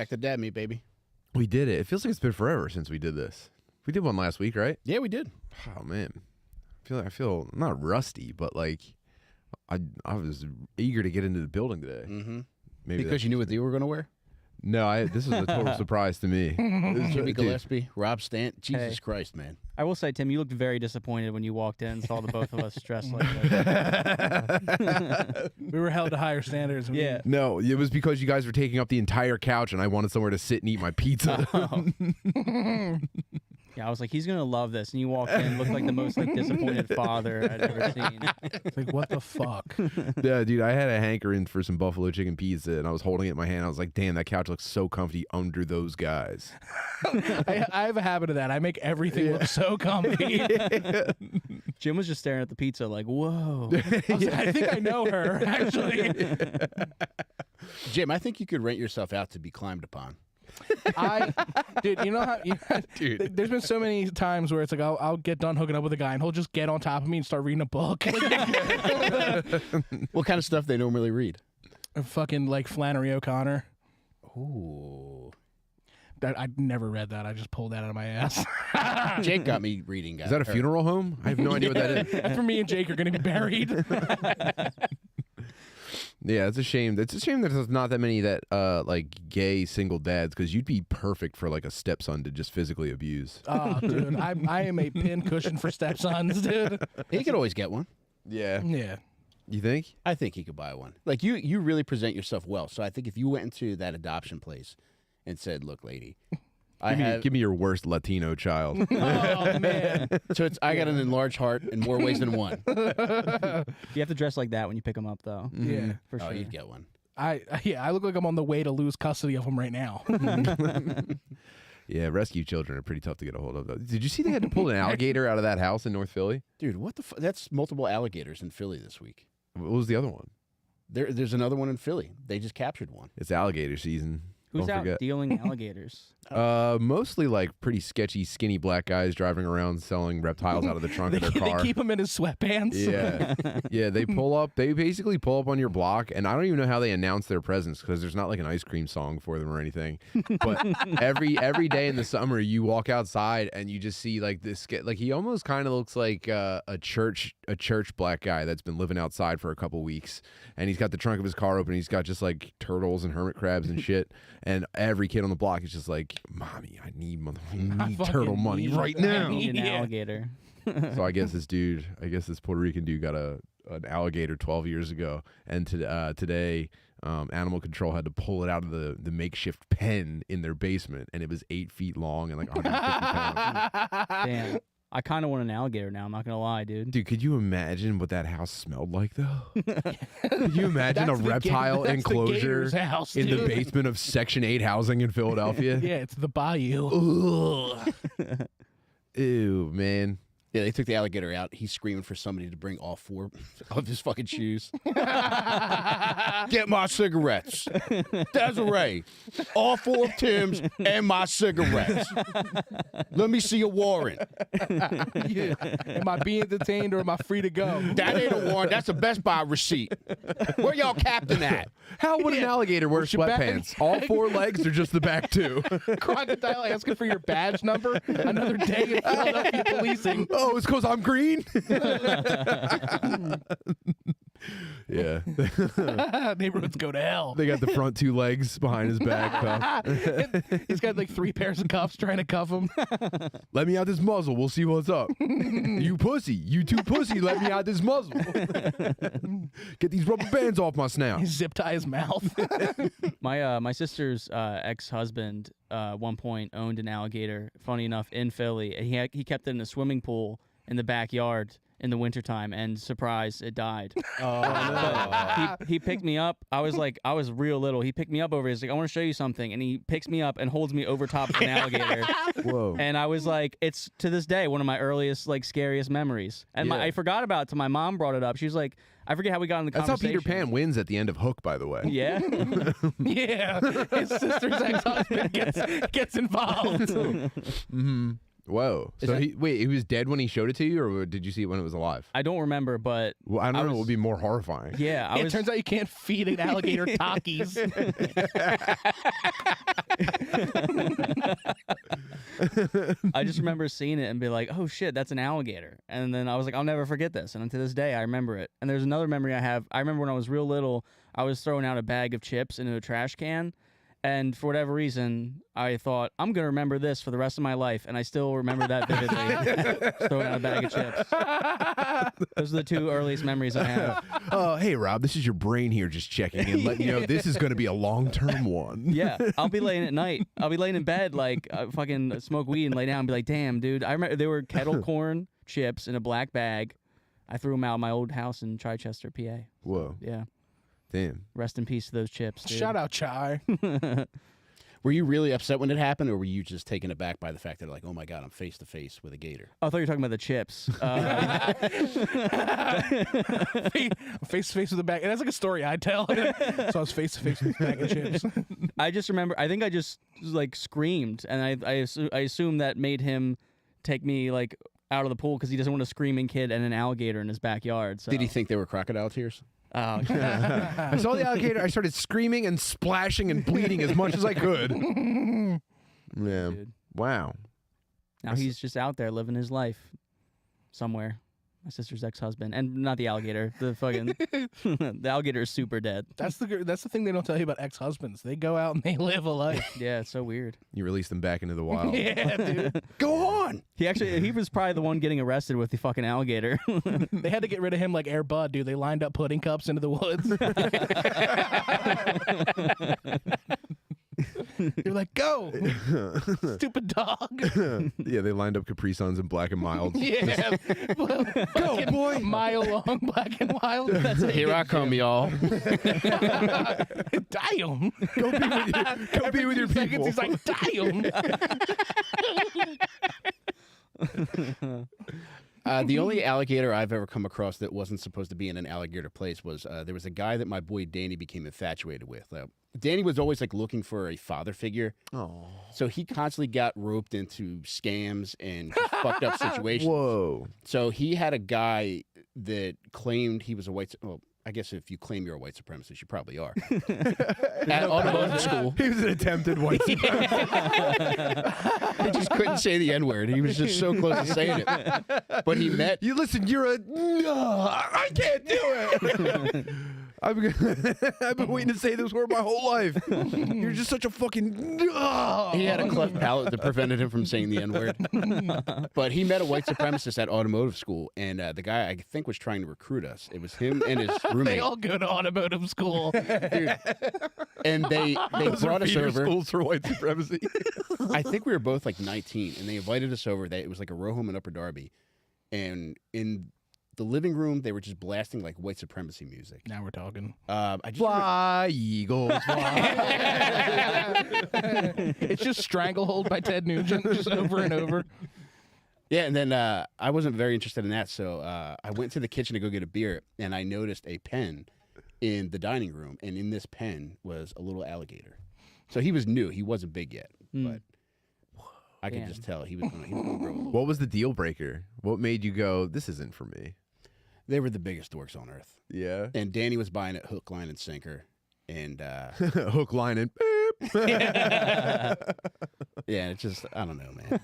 back to dad meat, baby. We did it. It feels like it's been forever since we did this. We did one last week, right? Yeah, we did. Oh man, I feel not rusty, but like I was eager to get into the building today. Mm-hmm. Maybe because you knew what they were going to wear. No, this was a total surprise to me. Jimmy Gillespie, Rob Stant. Jesus Christ, man. I will say, Tim, you looked very disappointed when you walked in and saw the both of us dressed like that. We were held to higher standards. Yeah. No, it was because you guys were taking up the entire couch, and I wanted somewhere to sit and eat my pizza. Yeah, I was like, he's going to love this. And you walked in, looked like the most disappointed father I'd ever seen. It's like, what the fuck? Yeah, dude, I had a hankering for some buffalo chicken pizza, and I was holding it in my hand. I was like, damn, that couch looks so comfy under those guys. I have a habit of that. I make everything look so comfy. Jim was just staring at the pizza like, whoa. I think I know her, actually. Jim, I think you could rent yourself out to be climbed upon. Dude, you know how, Dude. there's been so many times where it's like I'll get done hooking up with a guy and he'll just get on top of me and start reading a book. What kind of stuff they normally read? Fucking like Flannery O'Connor. Ooh. I never read that. I just pulled that out of my ass. Jake got me reading. Is that a funeral home? I have no idea what that is. That's where me and Jake are going to be buried. Yeah, it's a shame. It's a shame that there's not that many that like gay single dads, because you'd be perfect for like a stepson to just physically abuse. Oh, dude, I am a pin cushion for stepsons, dude. He could always get one. Yeah. Yeah. You think? I think he could buy one. Like you really present yourself well. So I think if you went into that adoption place and said, "Look, lady, Give me your worst Latino child. Oh, man. So I got an enlarged heart in more ways than one. You have to dress like that when you pick them up, though. Yeah. For Oh, sure. you'd get one. I look like I'm on the way to lose custody of them right now. Yeah, rescue children are pretty tough to get a hold of, though. Did you see they had to pull an alligator out of that house in North Philly? Dude, what the That's multiple alligators in Philly this week. What was the other one? There's another one in Philly. They just captured one. It's alligator season. Who's Don't out forget. dealing alligators? Mostly like pretty sketchy, skinny black guys driving around selling reptiles out of the trunk of their car. They keep them in his sweatpants. Yeah, yeah. They pull up. They basically pull up on your block, and I don't even know how they announce their presence because there's not like an ice cream song for them or anything. But every day in the summer, you walk outside and you just see like this. Like he almost kind of looks like a church black guy that's been living outside for a couple weeks, and he's got the trunk of his car open. He's got just like turtles and hermit crabs and shit. And every kid on the block is just like, "Mommy, I need turtle money right now." I need an Yeah. alligator. So I guess this Puerto Rican dude got an alligator 12 years ago, and today animal control had to pull it out of the makeshift pen in their basement, and it was 8 feet long and like 150 pounds. Damn. I kind of want an alligator now. I'm not going to lie, dude. Dude, could you imagine what that house smelled like, though? Could you imagine a reptile that's the enclosure gator's house, in the dude. basement of Section 8 housing in Philadelphia? Yeah, it's the bayou. Ugh. Ew, man. Yeah, they took the alligator out. He's screaming for somebody to bring all 4 of his fucking shoes. Get my cigarettes. Desiree, all 4 of Tim's and my cigarettes. Let me see a warrant. Yeah. Am I being detained or am I free to go? That ain't a warrant. That's a Best Buy receipt. Where y'all captain at? How would an alligator wear your back? sweatpants? All 4 legs or just the back 2? Crocodile asking for your badge number. Another day in Philadelphia policing. Oh, it's because I'm green? Yeah. Neighborhoods go to hell. They got the front 2 legs behind his back. He's got like 3 pairs of cuffs trying to cuff him. Let me out this muzzle. We'll see what's up. You pussy. You too pussy. Let me out this muzzle. Get these rubber bands off my snout. Zip tie his mouth. My sister's ex-husband one point owned an alligator, funny enough, in Philly. And he kept it in a swimming pool in the backyard in the wintertime, and surprise, it died. But he picked me up. I was real little. He picked me up over. He's like, I want to show you something. And he picks me up and holds me over top of an alligator. Whoa. And I was like, it's to this day one of my earliest, like, scariest memories. And Yeah. I forgot about it till my mom brought it up. She was like, I forget how we got in the That's how conversation. Peter Pan wins at the end of Hook, by the way. Yeah. Yeah, his sister's ex-husband gets involved. Mm-hmm. Whoa. Is So that- he was dead when he showed it to you, or did you see it when it was alive? I don't remember, but Well, I don't know. What was- would be more horrifying? yeah, It turns out you can't feed an alligator Takis. I just remember seeing it and be like, oh shit, that's an alligator. And then I was like, I'll never forget this. And to this day, I remember it. And there's another memory I have. I remember when I was real little, I was throwing out a bag of chips into a trash can. And for whatever reason, I thought, I'm going to remember this for the rest of my life. And I still remember that vividly. Just throwing out a bag of chips. Those are the two earliest memories I have. Oh, hey, Rob, this is your brain here just checking in, letting you know this is going to be a long-term one. Yeah, I'll be laying at night. I'll be laying in bed, like, fucking smoke weed and lay down and be like, damn, dude. I remember they were kettle corn chips in a black bag. I threw them out of my old house in Chichester, PA. Whoa. Yeah. Damn. Rest in peace to those chips, dude. Shout out Chai. Were you really upset when it happened, or were you just taken aback by the fact that, like, oh my God, I'm face to face with a gator? Oh, I thought you were talking about the chips. Face to face with a bag. And that's like a story I tell. So I was face to face with a bag of chips. I just remember, I think I just, like, screamed, and I assume that made him take me, like, out of the pool because he doesn't want a screaming kid and an alligator in his backyard. So. Did he think they were crocodile tears? Oh, I saw the alligator. I started screaming and splashing and bleeding as much as I could. Yeah. dude. Wow. Now he's just out there living his life somewhere. My sister's ex-husband, and not the alligator. The fucking the alligator is super dead. That's the thing they don't tell you about ex-husbands. They go out and they live a life. Yeah, it's so weird. You release them back into the wild. Yeah, dude. Go on. He was probably the one getting arrested with the fucking alligator. They had to get rid of him like Air Bud, dude. They lined up pudding cups into the woods. You're like, go, stupid dog. Yeah, they lined up Capri Suns in black and mild. Yeah, go boy, mile long, black and wild. That's it. Here I come, y'all. Damn. Go be with your people. He's like, damn. The only alligator I've ever come across that wasn't supposed to be in an alligator place was there was a guy that my boy Danny became infatuated with. Danny was always like looking for a father figure. Oh. So he constantly got roped into scams and just fucked up situations. Whoa. So he had a guy that claimed he was a well, I guess if you claim you're a white supremacist, you probably are. At automotive school. He was an attempted white He just couldn't say the N-word. He was just so close to saying it. But he met... You listen, you're a... No, I can't do it. I've been waiting to say this word my whole life. You're just such a fucking... He had a cleft palate that prevented him from saying the N-word. But he met a white supremacist at automotive school, and the guy, I think, was trying to recruit us. It was him and his roommate. They all go to automotive school. Dude. And they brought us feeder over. schools for white supremacy. I think we were both like 19, and they invited us over. It was like a row home in Upper Darby. And in the living room, they were just blasting like white supremacy music. Now we're talking. I just Fly, Eagles, fly. It's just Stranglehold by Ted Nugent, just over and over. Yeah, and then I wasn't very interested in that, so I went to the kitchen to go get a beer, and I noticed a pen in the dining room, and in this pen was a little alligator. So he was new; he wasn't big yet, but I could just tell he was going to grow a little. What was the deal breaker? What made you go, this isn't for me? They were the biggest dorks on earth, Yeah. and Danny was buying it hook, line, and sinker, and Hook, line, and beep. yeah, it's just I don't know, man.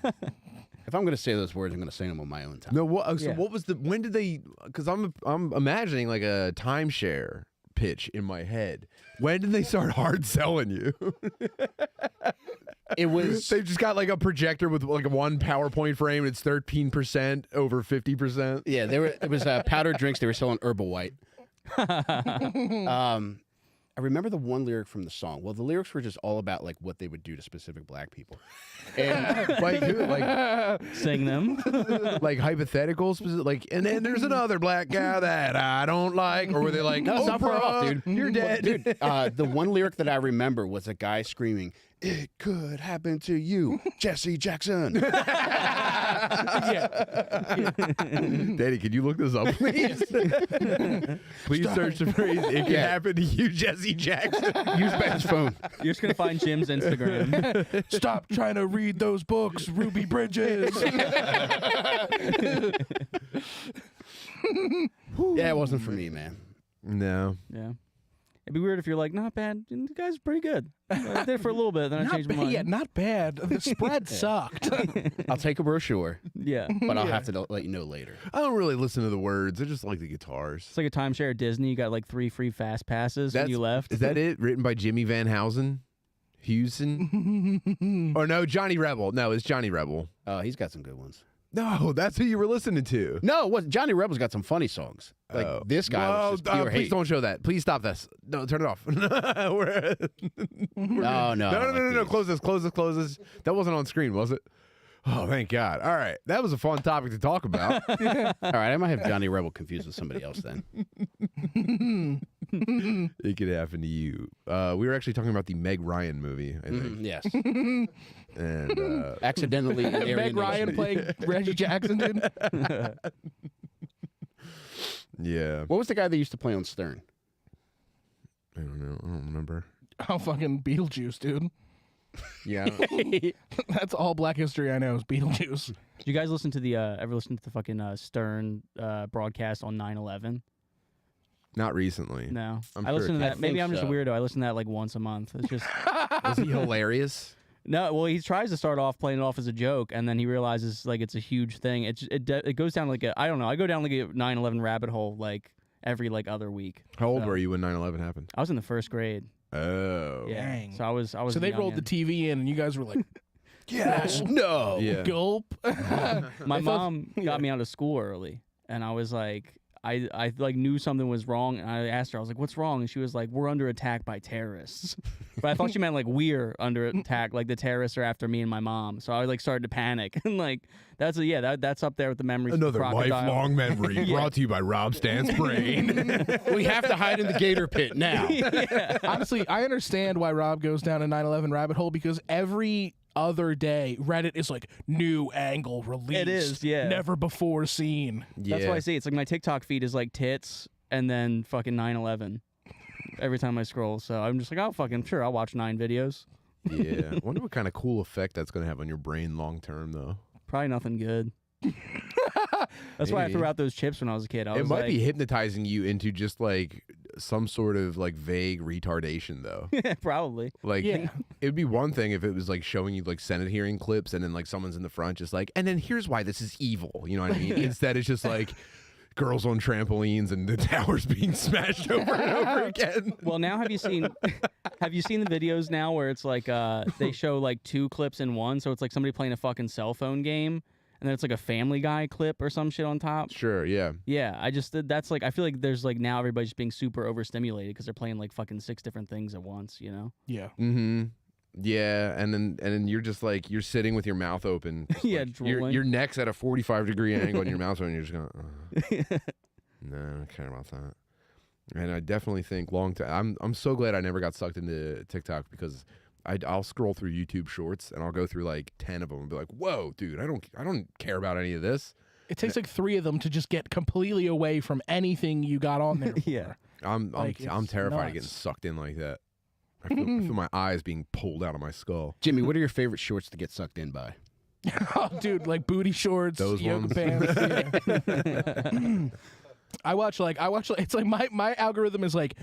If I'm going to say those words, I'm going to say them on my own time. No, what? So Yeah. what was the? When did they? Because I'm imagining like a timeshare pitch in my head. When did they start hard selling you? It was They've just got like a projector with like a one PowerPoint frame. And it's 13% over 50%. yeah, it was powdered drinks. They were selling Herbal White. I remember the one lyric from the song. Well, the lyrics were just all about like what they would do to specific black people, and like Sing them. like hypotheticals, like, and then there's another black guy that I don't like, or were they like, no, it's not far off, Oprah, dude. you're dead, Dude, the one lyric that I remember was a guy screaming, It could happen to you, Jesse Jackson. Daddy, could you look this up, please? Please search the phrase "It can happen to you, Jesse Jackson." Use Ben's phone. You're just gonna find Jim's Instagram. Stop trying to read those books, Ruby Bridges. Yeah, it wasn't for me, man. No. Yeah. It'd be weird if you're like, not bad. The guy's pretty good. I did it for a little bit, then I Not changed my bad. mind. Yeah, not bad. The spread sucked. I'll take a brochure, Yeah. but I'll have to let you know later. I don't really listen to the words. I just like the guitars. It's like a timeshare at Disney. You got like 3 free fast passes when you left. Is that it? Written by Jimmy Van Heusen? Or no, Johnny Rebel. No, it's Johnny Rebel. Oh, he's got some good ones. No, that's who you were listening to. No, what? Johnny Rebel's got some funny songs. Like this guy was just pure please hate. don't show that. Please stop this. No, turn it off. No. No. Close this. That wasn't on screen, was it? Oh, thank God. All right. That was a fun topic to talk about. All right, I might have Johnny Rebel confused with somebody else then. It could happen to you. We were actually talking about the Meg Ryan movie, I think. Yes. And Accidentally. Meg Ryan playing Reggie Jackson, dude. yeah. What was the guy that used to play on Stern? I don't know. I don't remember. Oh, fucking Beetlejuice, dude. Yeah. That's all Black history I know is Beetlejuice. Did you guys listen to the ever listen to the fucking Stern broadcast on 9/11? Not recently. No. I'm I sure listen to it that. Maybe think I'm just a so. weird I listen to that like once a month. It's just Was he hilarious? no. Well, he tries to start off playing it off as a joke, and then he realizes like it's a huge thing. It goes down like I don't know. I go down like a 9/11 rabbit hole like every like other week. How old So, were you when 9/11 happened? I was in the first grade. Oh. Yeah. Dang. So I was. So they rolled the TV in, and you guys were like, Yes. No. Yeah. gulp. My mom got me out of school early, and I was like, I like knew something was wrong, and I asked her, I was like, "What's wrong?" And she was like, "We're under attack by terrorists." But I thought she meant like we're under attack, like the terrorists are after me and my mom. So I like started to panic, and like that's up there with the memories. of the Another crocodile. lifelong memory brought to you by Rob Stant's brain. We have to hide in the gator pit now. Honestly, I understand why Rob goes down a 9/11 rabbit hole because every other day Reddit is like new angle released. It is, yeah. Never before seen. That's why I see it's like my TikTok feed is like tits and then fucking 9/11 every time I scroll. So I'm just like, oh fucking sure, I'll watch 9 videos. Yeah. I wonder what kind of cool effect that's going to have on your brain long term, though. Probably nothing good. That's why I Maybe. threw out those chips when I was a kid. I It was might like, be hypnotizing you into just like some sort of like vague retardation, though. probably. Like, Yeah. it would be one thing if it was like showing you like Senate hearing clips and then like someone's in the front just like, and then here's why this is evil. You know what I mean? Instead, it's just like girls on trampolines and the towers being smashed over and over again. Well, now have you seen the videos now where it's like they show like 2 clips in one, so it's like somebody playing a fucking cell phone game, and then it's like a Family Guy clip or some shit on top. Sure, yeah. Yeah, that's like I feel like there's like now everybody's just being super overstimulated because they're playing like fucking 6 different things at once. You know? Yeah. Mm-hmm. Yeah, and then you're just like you're sitting with your mouth open. just Yeah, like, drooling. your neck's at a 45-degree angle and your mouth's open and you're just going, no, I don't care about that. And I definitely think long time. I'm so glad I never got sucked into TikTok because I'll scroll through YouTube Shorts and I'll go through like 10 of them and be like, whoa, dude, I don't care about any of this. It takes like 3 of them to just get completely away from anything you got on there. For. Yeah. I'm Like, I'm it's terrified of getting nuts. sucked in like that. I feel my eyes being pulled out of my skull. Jimmy, what are your favorite shorts to get sucked in by? Oh, dude, like booty shorts, Those yoga ones. pants. Yeah. I watch like it's like my algorithm is like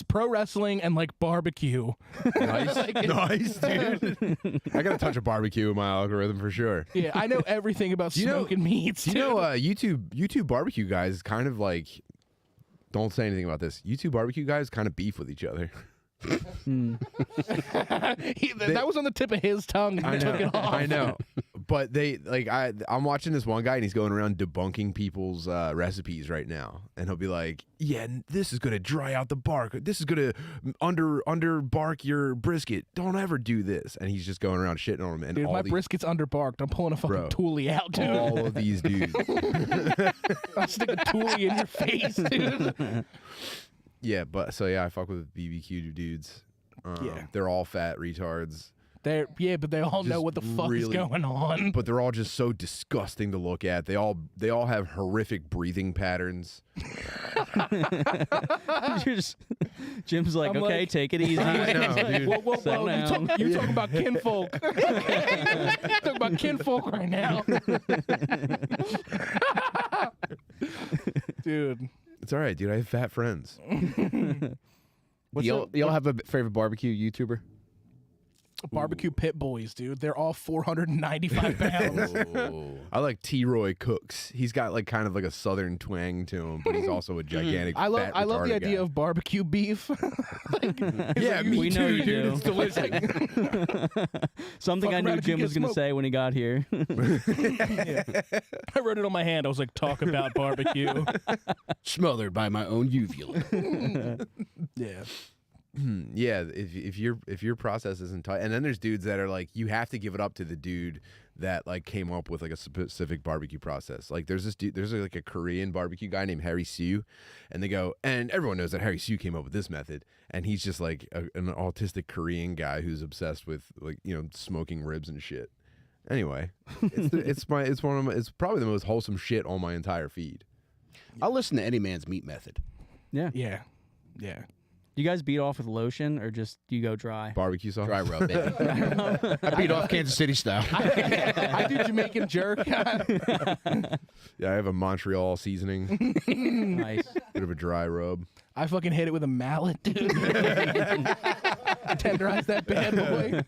pro wrestling and like barbecue. Nice, nice, dude. I got a touch of barbecue in my algorithm for sure. Yeah, I know everything about You know- smoking meats. You know, dude. YouTube barbecue guys kind of like. Don't say anything about this. YouTube barbecue guys kind of beef with each other. That was on the tip of his tongue. And I he took know, it off. I know. But they like I'm watching this one guy and he's going around debunking people's recipes right now, and he'll be like, "Yeah, this is gonna dry out the bark. This is gonna under bark your brisket. Don't ever do this." And he's just going around shitting on him. And Dude, all my these, brisket's underbarked. I'm pulling a fucking Bro. toolie out, dude. all of these dudes. I'll stick a toolie in your face, dude. Yeah, but so yeah, I fuck with BBQ dudes. Yeah. They're all fat retards. But they all know Just what the fuck is really- going on. But they're all just so disgusting to look at. They all have horrific breathing patterns. Jim's like, I'm okay, like- take it easy. I know, dude. Whoa, Settle down. you're talking about kinfolk. Talking about kinfolk right now. Dude. It's all right, dude. I have fat friends. Y'all have a favorite barbecue YouTuber? Barbecue pit boys, dude. They're all 495 pounds. I like T-Roy Cooks. He's got like kind of like a southern twang to him, but he's also a gigantic. I love fat, the retarded idea guy. of barbecue beef. Yeah, me we too, know you dude. do. It's delicious. Something Fuck I knew around if Jim you was get going to smoked. say when he got here. I wrote it on my hand. I was like, talk about barbecue. Smothered by my own uvula. Yeah. Yeah, if your process isn't tight, and then there's dudes that are like, you have to give it up to the dude that like came up with like a specific barbecue process. Like there's this dude, there's like a Korean barbecue guy named Harry Sue, and they go, and everyone knows that Harry Sue came up with this method, and he's just like an autistic Korean guy who's obsessed with like smoking ribs and shit. Anyway, it's probably the most wholesome shit on my entire feed. I'll listen to any man's meat method. Yeah. Yeah. Yeah. Do you guys beat off with lotion or just do you go dry? Barbecue sauce. Dry rub, baby. I beat off Kansas City style. I do Jamaican jerk. Yeah, I have a Montreal seasoning, Nice. bit of a dry rub. I fucking hit it with a mallet, dude. Tenderize that bad boy.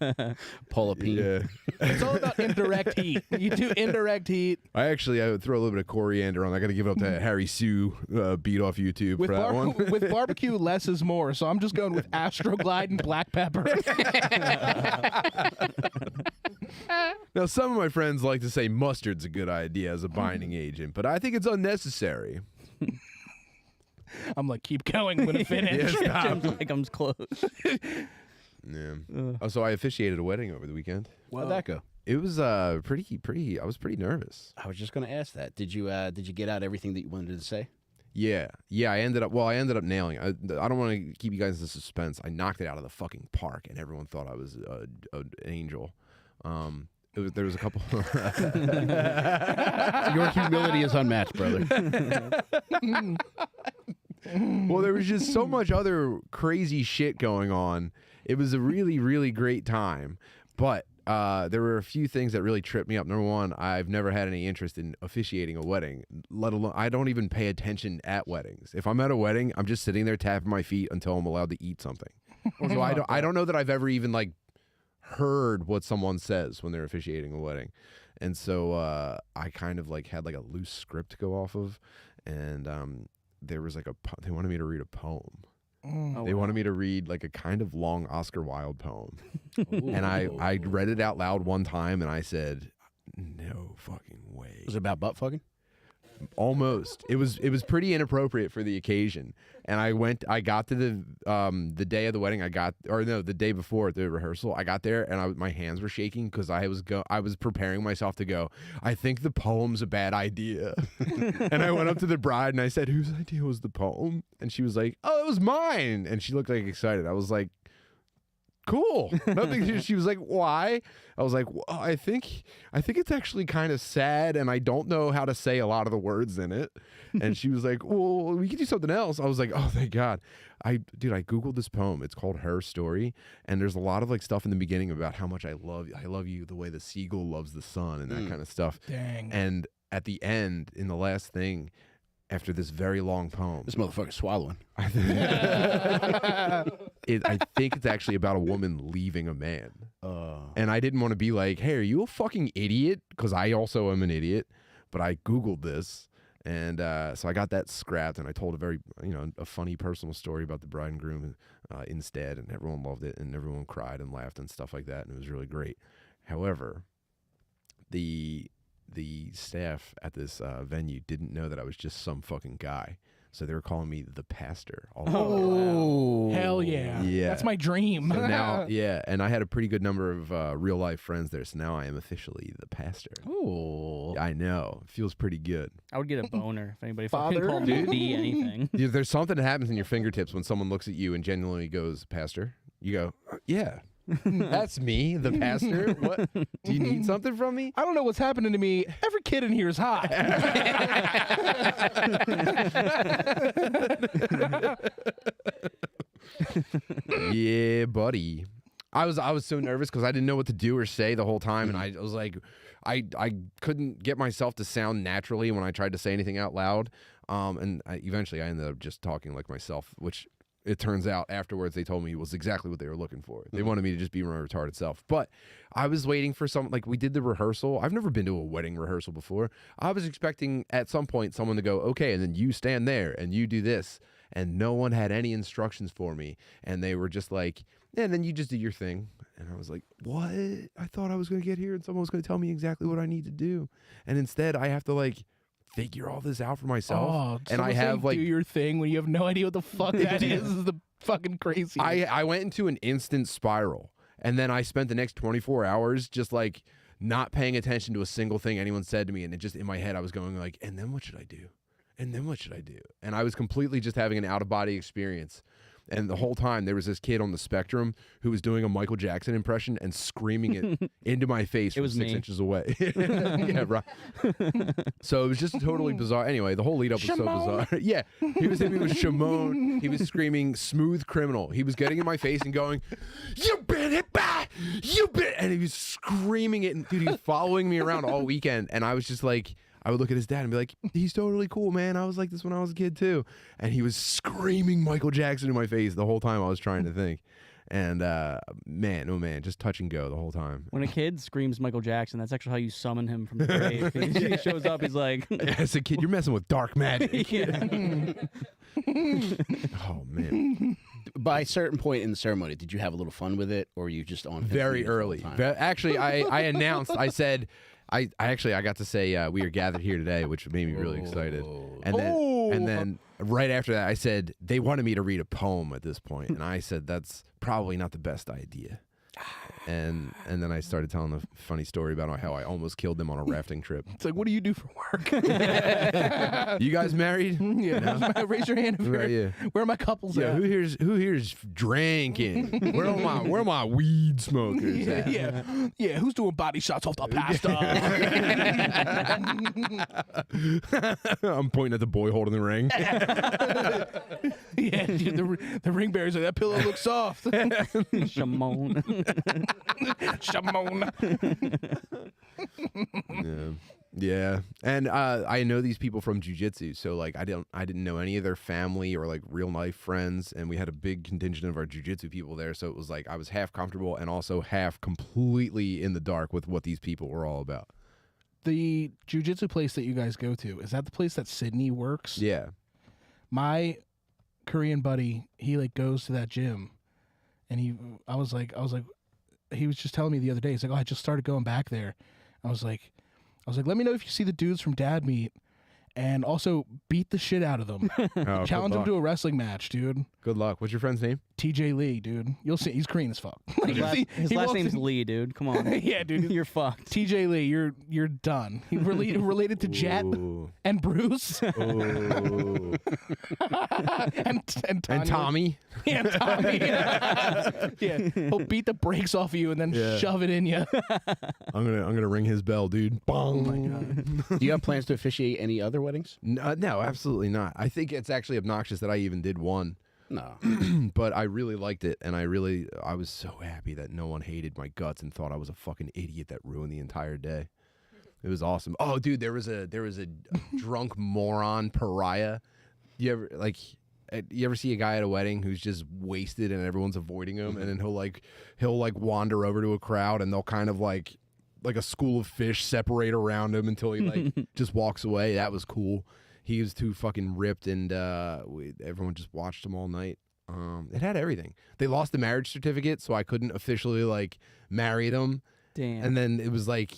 Pull a peen. Yeah. It's all about indirect heat. You do indirect heat. I would throw a little bit of coriander on. I got to give it up to Harry Sue beat off YouTube With, for that one. with barbecue, less is more. So I'm just going with Astroglide and black pepper. Now, some of my friends like to say mustard's a good idea as a binding agent, but I think it's unnecessary. I'm like, keep going. I'm going to finish. Yeah, stop. Jim's like, I'm close. Yeah. Oh, so I officiated a wedding over the weekend. How'd that go? It was pretty. I was pretty nervous. I was just going to ask that. Did you get out everything that you wanted to say? Yeah. I ended up nailing it. I don't want to keep you guys in suspense. I knocked it out of the fucking park, and everyone thought I was an angel. There was a couple. Your humility is unmatched, brother. Well, there was just so much other crazy shit going on. It was a really, really great time. But there were a few things that really tripped me up. Number one, I've never had any interest in officiating a wedding, let alone I don't even pay attention at weddings. If I'm at a wedding, I'm just sitting there tapping my feet until I'm allowed to eat something. So I don't know that I've ever even like heard what someone says when they're officiating a wedding. And so I kind of like had like a loose script to go off of, and there was like they wanted me to read a poem. They wanted me to read like a kind of long Oscar Wilde poem. And I read it out loud one time, and I said, no fucking way. Was it about butt fucking? Almost. It was pretty inappropriate for the occasion. And I got to the day of the wedding. The day before at the rehearsal. I got there and my hands were shaking because I was preparing myself to go, I think the poem's a bad idea. And I went up to the bride and I said, whose idea was the poem? And she was like, oh, it was mine. And she looked like excited. I was like, cool. Nothing. She was like, why? I was like, well, I think it's actually kind of sad, and I don't know how to say a lot of the words in it. And she was like, well, we could do something else. I was like, oh, thank God. I Googled this poem. It's called Her Story, and there's a lot of like stuff in the beginning about how much I love you the way the seagull loves the sun and that kind of stuff. Dang. And at the end, in the last thing, after this very long poem, This motherfucker's swallowing. I think it's actually about a woman leaving a man. And I didn't want to be like, hey, are you a fucking idiot? Because I also am an idiot. But I Googled this. And so I got that scrapped, and I told a very, a funny personal story about the bride and groom instead. And everyone loved it, and everyone cried and laughed and stuff like that. And it was really great. However, the staff at this venue didn't know that I was just some fucking guy. So they were calling me the pastor. Oh, Hell yeah. Yeah. That's my dream. So now, yeah, and I had a pretty good number of real life friends there. So now I am officially the pastor. Oh, I know. It feels pretty good. I would get a boner if anybody Father? fucking called me D anything. There's something that happens in your fingertips when someone looks at you and genuinely goes, pastor. You go, yeah. That's me, the pastor. What? Do you need something from me? I don't know what's happening to me. Every kid in here is hot. Yeah, buddy. I was so nervous because I didn't know what to do or say the whole time, and I was like, I couldn't get myself to sound naturally when I tried to say anything out loud. And eventually I ended up just talking like myself, which it turns out afterwards they told me was exactly what they were looking for. They wanted me to just be my retarded self. But I was waiting for like we did the rehearsal. I've never been to a wedding rehearsal before. I was expecting at some point someone to go, okay, and then you stand there and you do this. And no one had any instructions for me. And they were just like, yeah, and then you just do your thing. And I was like, what? I thought I was going to get here and someone was going to tell me exactly what I need to do. And instead I have to like figure all this out for myself. Oh, and I have like do your thing when you have no idea what the fuck that is. This is the fucking crazy. I went into an instant spiral, and then I spent the next 24 hours just like not paying attention to a single thing anyone said to me, and it just in my head I was going like, and then what should I do? And then what should I do? And I was completely just having an out of body experience. And the whole time there was this kid on the spectrum who was doing a Michael Jackson impression and screaming it into my face from 6 inches away. Yeah, right. So it was just totally bizarre. Anyway, the whole lead up was so bizarre. Yeah, he was hitting me with Shimon. He was screaming "smooth criminal." He was getting in my face and going, "You been hit by, you been," and he was screaming it. And dude, he was following me around all weekend, and I was just like. I would look at his dad and be like, he's totally cool, man. I was like this when I was a kid, too. And he was screaming Michael Jackson in my face the whole time I was trying to think. And, man, oh, man, just touch and go the whole time. When a kid screams Michael Jackson, that's actually how you summon him from the grave. He shows up, he's like... As a kid, you're messing with dark magic. Oh, man. By a certain point in the ceremony, did you have a little fun with it, or were you just on Very early. Actually, I announced, I said... I got to say we are gathered here today, which made me really excited. And then right after that, I said they wanted me to read a poem at this point, and I said that's probably not the best idea. And then I started telling a funny story about how I almost killed them on a rafting trip. It's like, what do you do for work? You guys married? Yeah. No? Raise your hand. Where are my couples at? Who here's drinking? Where are my weed smokers at? Yeah. Who's doing body shots off the pasta? I'm pointing at the boy holding the ring. Yeah, dude, the ring bearer's like, that pillow looks soft. Shimon. Shimon. Yeah. And I know these people from jiu-jitsu, so like I didn't know any of their family or like real life friends, and we had a big contingent of our jiu-jitsu people there, so it was like I was half comfortable and also half completely in the dark with what these people were all about. The jiu-jitsu place that you guys go to, is that the place that Sydney works? Yeah. My Korean buddy, he like goes to that gym, and he was just telling me the other day, he's like, oh, I just started going back there. I was like, let me know if you see the dudes from Dad Meet, and also beat the shit out of them. Challenge them to a wrestling match, dude. Good luck. What's your friend's name? TJ Lee, dude. You'll see. He's Korean as fuck. His last name's Lee, dude. Come on. Yeah, dude. You're fucked. TJ Lee, you're done. He related to Jet and Bruce. and Tommy. Yeah, Tommy. Yeah, he'll beat the brakes off of you and then shove it in you. I'm gonna ring his bell, dude. Bong. Oh my god. Do you have plans to officiate any other weddings? No, absolutely not. I think it's actually obnoxious that I even did one. No. But I really liked it, and I was so happy that no one hated my guts and thought I was a fucking idiot that ruined the entire day. It was awesome. Oh, dude, there was a drunk moron pariah. You ever see a guy at a wedding who's just wasted and everyone's avoiding him, and then he'll wander over to a crowd and they'll kind of like a school of fish separate around him until he like just walks away. That was cool. He was too fucking ripped, and everyone just watched him all night. It had everything. They lost the marriage certificate, so I couldn't officially like marry them. Damn. And then it was like,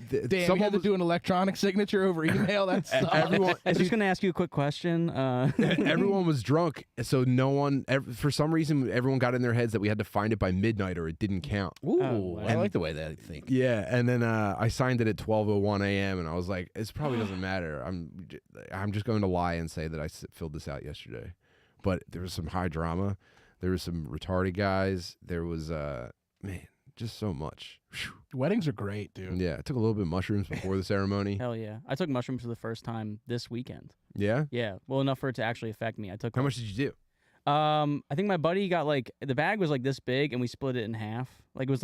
damn, we had to do an electronic signature over email. That sucks. I was just going to ask you a quick question. Everyone was drunk, so no one, for some reason, everyone got in their heads that we had to find it by midnight or it didn't count. Ooh, wow. I like the way that I think. Yeah, and then I signed it at 12:01 a.m. and I was like, it probably doesn't matter. I'm just going to lie and say that I filled this out yesterday. But there was some high drama. There was some retarded guys. There was man, just so much. Whew. Weddings are great, dude. Yeah, I took a little bit of mushrooms before the ceremony. Hell yeah. I took mushrooms for the first time this weekend. Yeah? Yeah. Well, enough for it to actually affect me. I took How much did you do? I think my buddy got like the bag was like this big and we split it in half. Like it was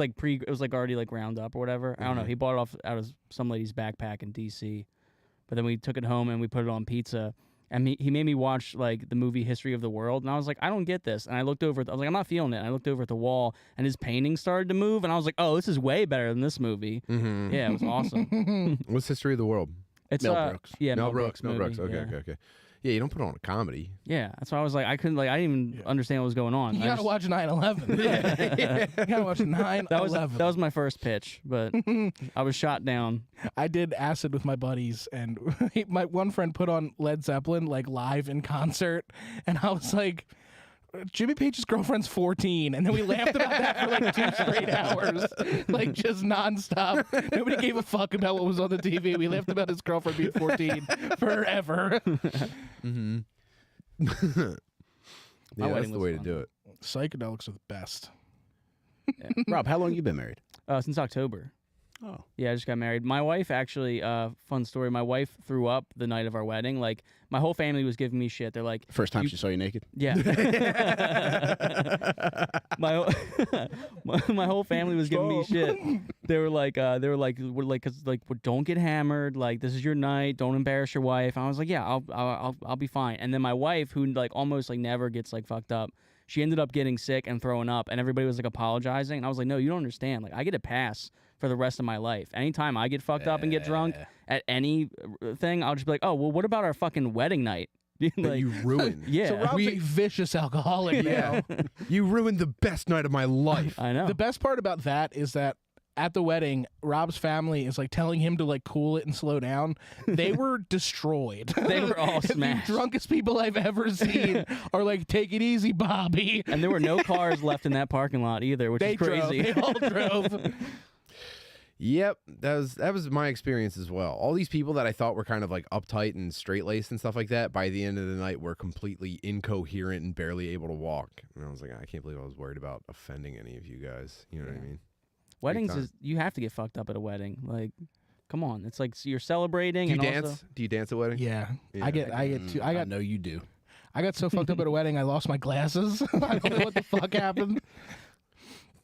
like already like ground up or whatever. I don't know. He bought it out of some lady's backpack in DC. But then we took it home and we put it on pizza. And he made me watch like the movie History of the World, and I was like, I don't get this. And I looked over, I was like, I'm not feeling it. And I looked over at the wall, and his painting started to move, and I was like, oh, this is way better than this movie. Mm-hmm. Yeah, it was awesome. What's History of the World? It's Mel Brooks. Yeah, Mel Brooks. movie, Okay, yeah. okay. Yeah, you don't put on a comedy. Yeah, that's why I was like, I didn't even understand what was going on. You I gotta just- watch 9/11. You gotta watch 9/11. that was my first pitch, but I was shot down. I did acid with my buddies, and my one friend put on Led Zeppelin like live in concert, and I was like, Jimmy Page's girlfriend's 14, and then we laughed about that for like 2 straight hours, like just nonstop. Nobody gave a fuck about what was on the TV. We laughed about his girlfriend being 14 forever. Mm-hmm. My Yeah, that's wedding the was way to fun. do it. Psychedelics are the best. Rob, how long you been married? Since October. Oh. Yeah, I just got married. My wife actually, fun story. My wife threw up the night of our wedding. Like my whole family was giving me shit. They're like, First time she saw you naked? yeah. my whole family was giving me shit. They were like, don't get hammered. Like this is your night. Don't embarrass your wife. I was like, yeah, I'll be fine. And then my wife, who like almost like never gets like fucked up, she ended up getting sick and throwing up, and everybody was like apologizing. And I was like, no, you don't understand. Like I get a pass for the rest of my life. Anytime I get fucked up and get drunk at any thing, I'll just be like, oh, well, what about our fucking wedding night? That Like, you ruined. yeah. So Rob's a vicious alcoholic now. You ruined the best night of my life. I know. The best part about that is that at the wedding, Rob's family is like telling him to like cool it and slow down. They were destroyed. They were all The smashed. drunkest people I've ever seen are like, take it easy, Bobby. And there were no cars left in that parking lot either, which They is crazy. drove. They all drove. Yep, that was my experience as well. All these people that I thought were kind of like uptight and straight laced and stuff like that, by the end of the night were completely incoherent and barely able to walk. And I was like, I can't believe I was worried about offending any of you guys. You know what I mean? Weddings time. is you have to get fucked up at a wedding. Like, come on, it's like you're celebrating. Do you and dance? Also, Do you dance at weddings? Yeah. Yeah. I got know you do. I got so fucked up at a wedding I lost my glasses. I don't know what the fuck happened.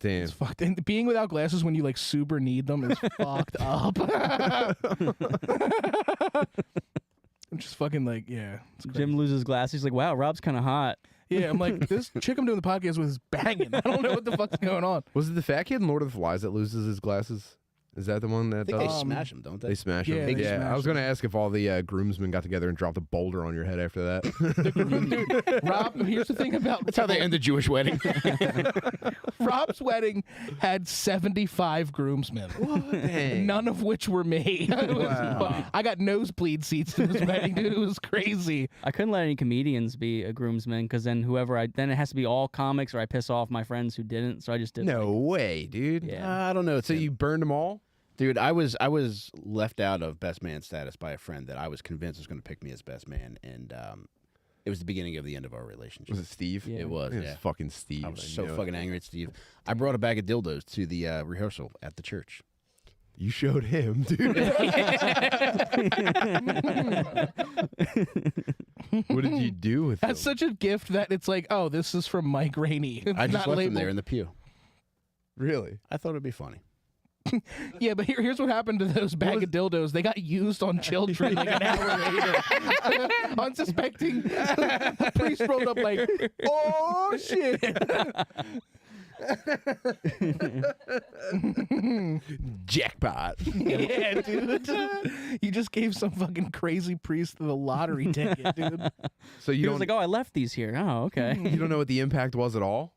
Damn. It's fucked. And being without glasses when you like super need them is fucked up. I'm just fucking like, yeah. It's crazy. Jim loses glasses. He's like, wow, Rob's kind of hot. Yeah, I'm like, this chick I'm doing the podcast with is banging. I don't know what the fuck's going on. Was it the fat kid in Lord of the Flies that loses his glasses? Is that the one that I think they does? smash them, don't they? They smash Yeah, him. they Yeah, I smash was going to ask if all the groomsmen got together and dropped a boulder on your head after that. Dude, Rob, here's the thing about That's how they end the Jewish wedding. Rob's wedding had 75 groomsmen. Dang. None of which were me. It was- Wow. I got nosebleed seats to this wedding, dude. It was crazy. I couldn't let any comedians be a groomsman because then then it has to be all comics or I piss off my friends who didn't. So I just did. No way, dude. Yeah. I don't know. So you burned them all? Dude, I was left out of best man status by a friend that I was convinced was going to pick me as best man, and it was the beginning of the end of our relationship. Was it Steve? Yeah. It was, It was yeah. fucking Steve. I was I so knew it. fucking angry at Steve. I brought a bag of dildos to the rehearsal at the church. You showed him, dude. What did you do with That's them? such a gift that it's like, oh, this is from Mike Rainey. It's I just not left them labeled. there in the pew. Really? I thought it'd be funny. Yeah, but here's what happened to those bag of dildos. They got used on children like an hour later. Unsuspecting. The priest rolled up like, oh, shit. Jackpot. Yeah, dude. You just gave some fucking crazy priest the lottery ticket, dude. So He you was don't like, oh, I left these here. Oh, okay. you don't know what the impact was at all?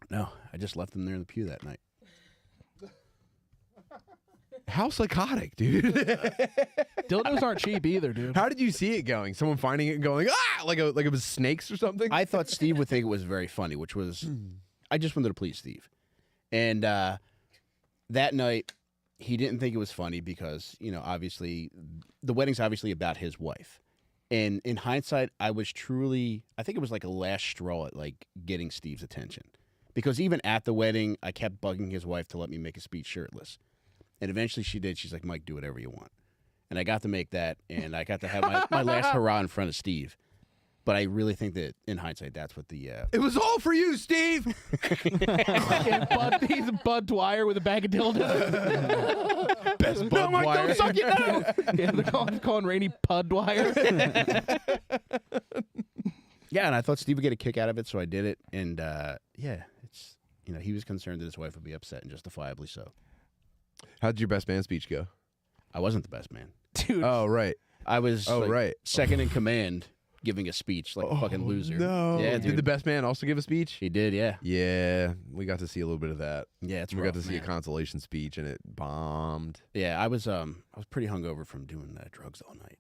No, I just left them there in the pew that night. How psychotic, dude. Dildos aren't cheap either, dude. How did you see it going? Someone finding it and going, ah, like it was snakes or something? I thought Steve would think it was very funny, which was I just wanted to please Steve. And that night, he didn't think it was funny because, you know, obviously, the wedding's obviously about his wife. And in hindsight, I think it was like a last straw at like getting Steve's attention. Because even at the wedding, I kept bugging his wife to let me make a speech shirtless. And eventually she did. She's like, Mike, do whatever you want. And I got to make that, and I got to have my last hurrah in front of Steve. But I really think that, in hindsight, that's what the... It was all for you, Steve! He's Bud Dwyer with a bag of dildos. Best Bud Mike, Dwyer. don't suck it now! Yeah, they're calling Rainey Pud Dwyer. Yeah, and I thought Steve would get a kick out of it, so I did it. And, yeah, it's... he was concerned that his wife would be upset, and justifiably so. How did your best man speech go? I wasn't the best man. Dude. Oh, right. I was right. second in command, giving a speech like a fucking loser. No. Yeah, Did dude. the best man also give a speech? He did, yeah. Yeah, we got to see a little bit of that. Yeah, it's We rough, got to see a man. consolation speech, and it bombed. Yeah, I was pretty hungover from doing drugs all night,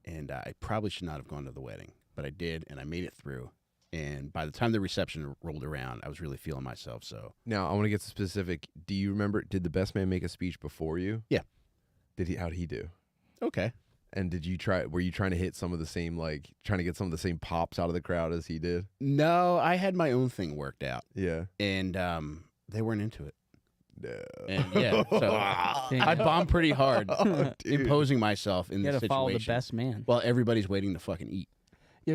and I probably should not have gone to the wedding, but I did, and I made it through. And by the time the reception rolled around, I was really feeling myself. So Now, I want to get specific. Do you remember, did the best man make a speech before you? Yeah. How'd he do? okay, And were you trying to hit some of the same, trying to get some of the same pops out of the crowd as he did? no, I had my own thing worked out, Yeah. and they weren't into it. No. And yeah, so I bombed pretty hard, imposing myself in You this got to situation. follow the best man. While everybody's waiting to fucking eat.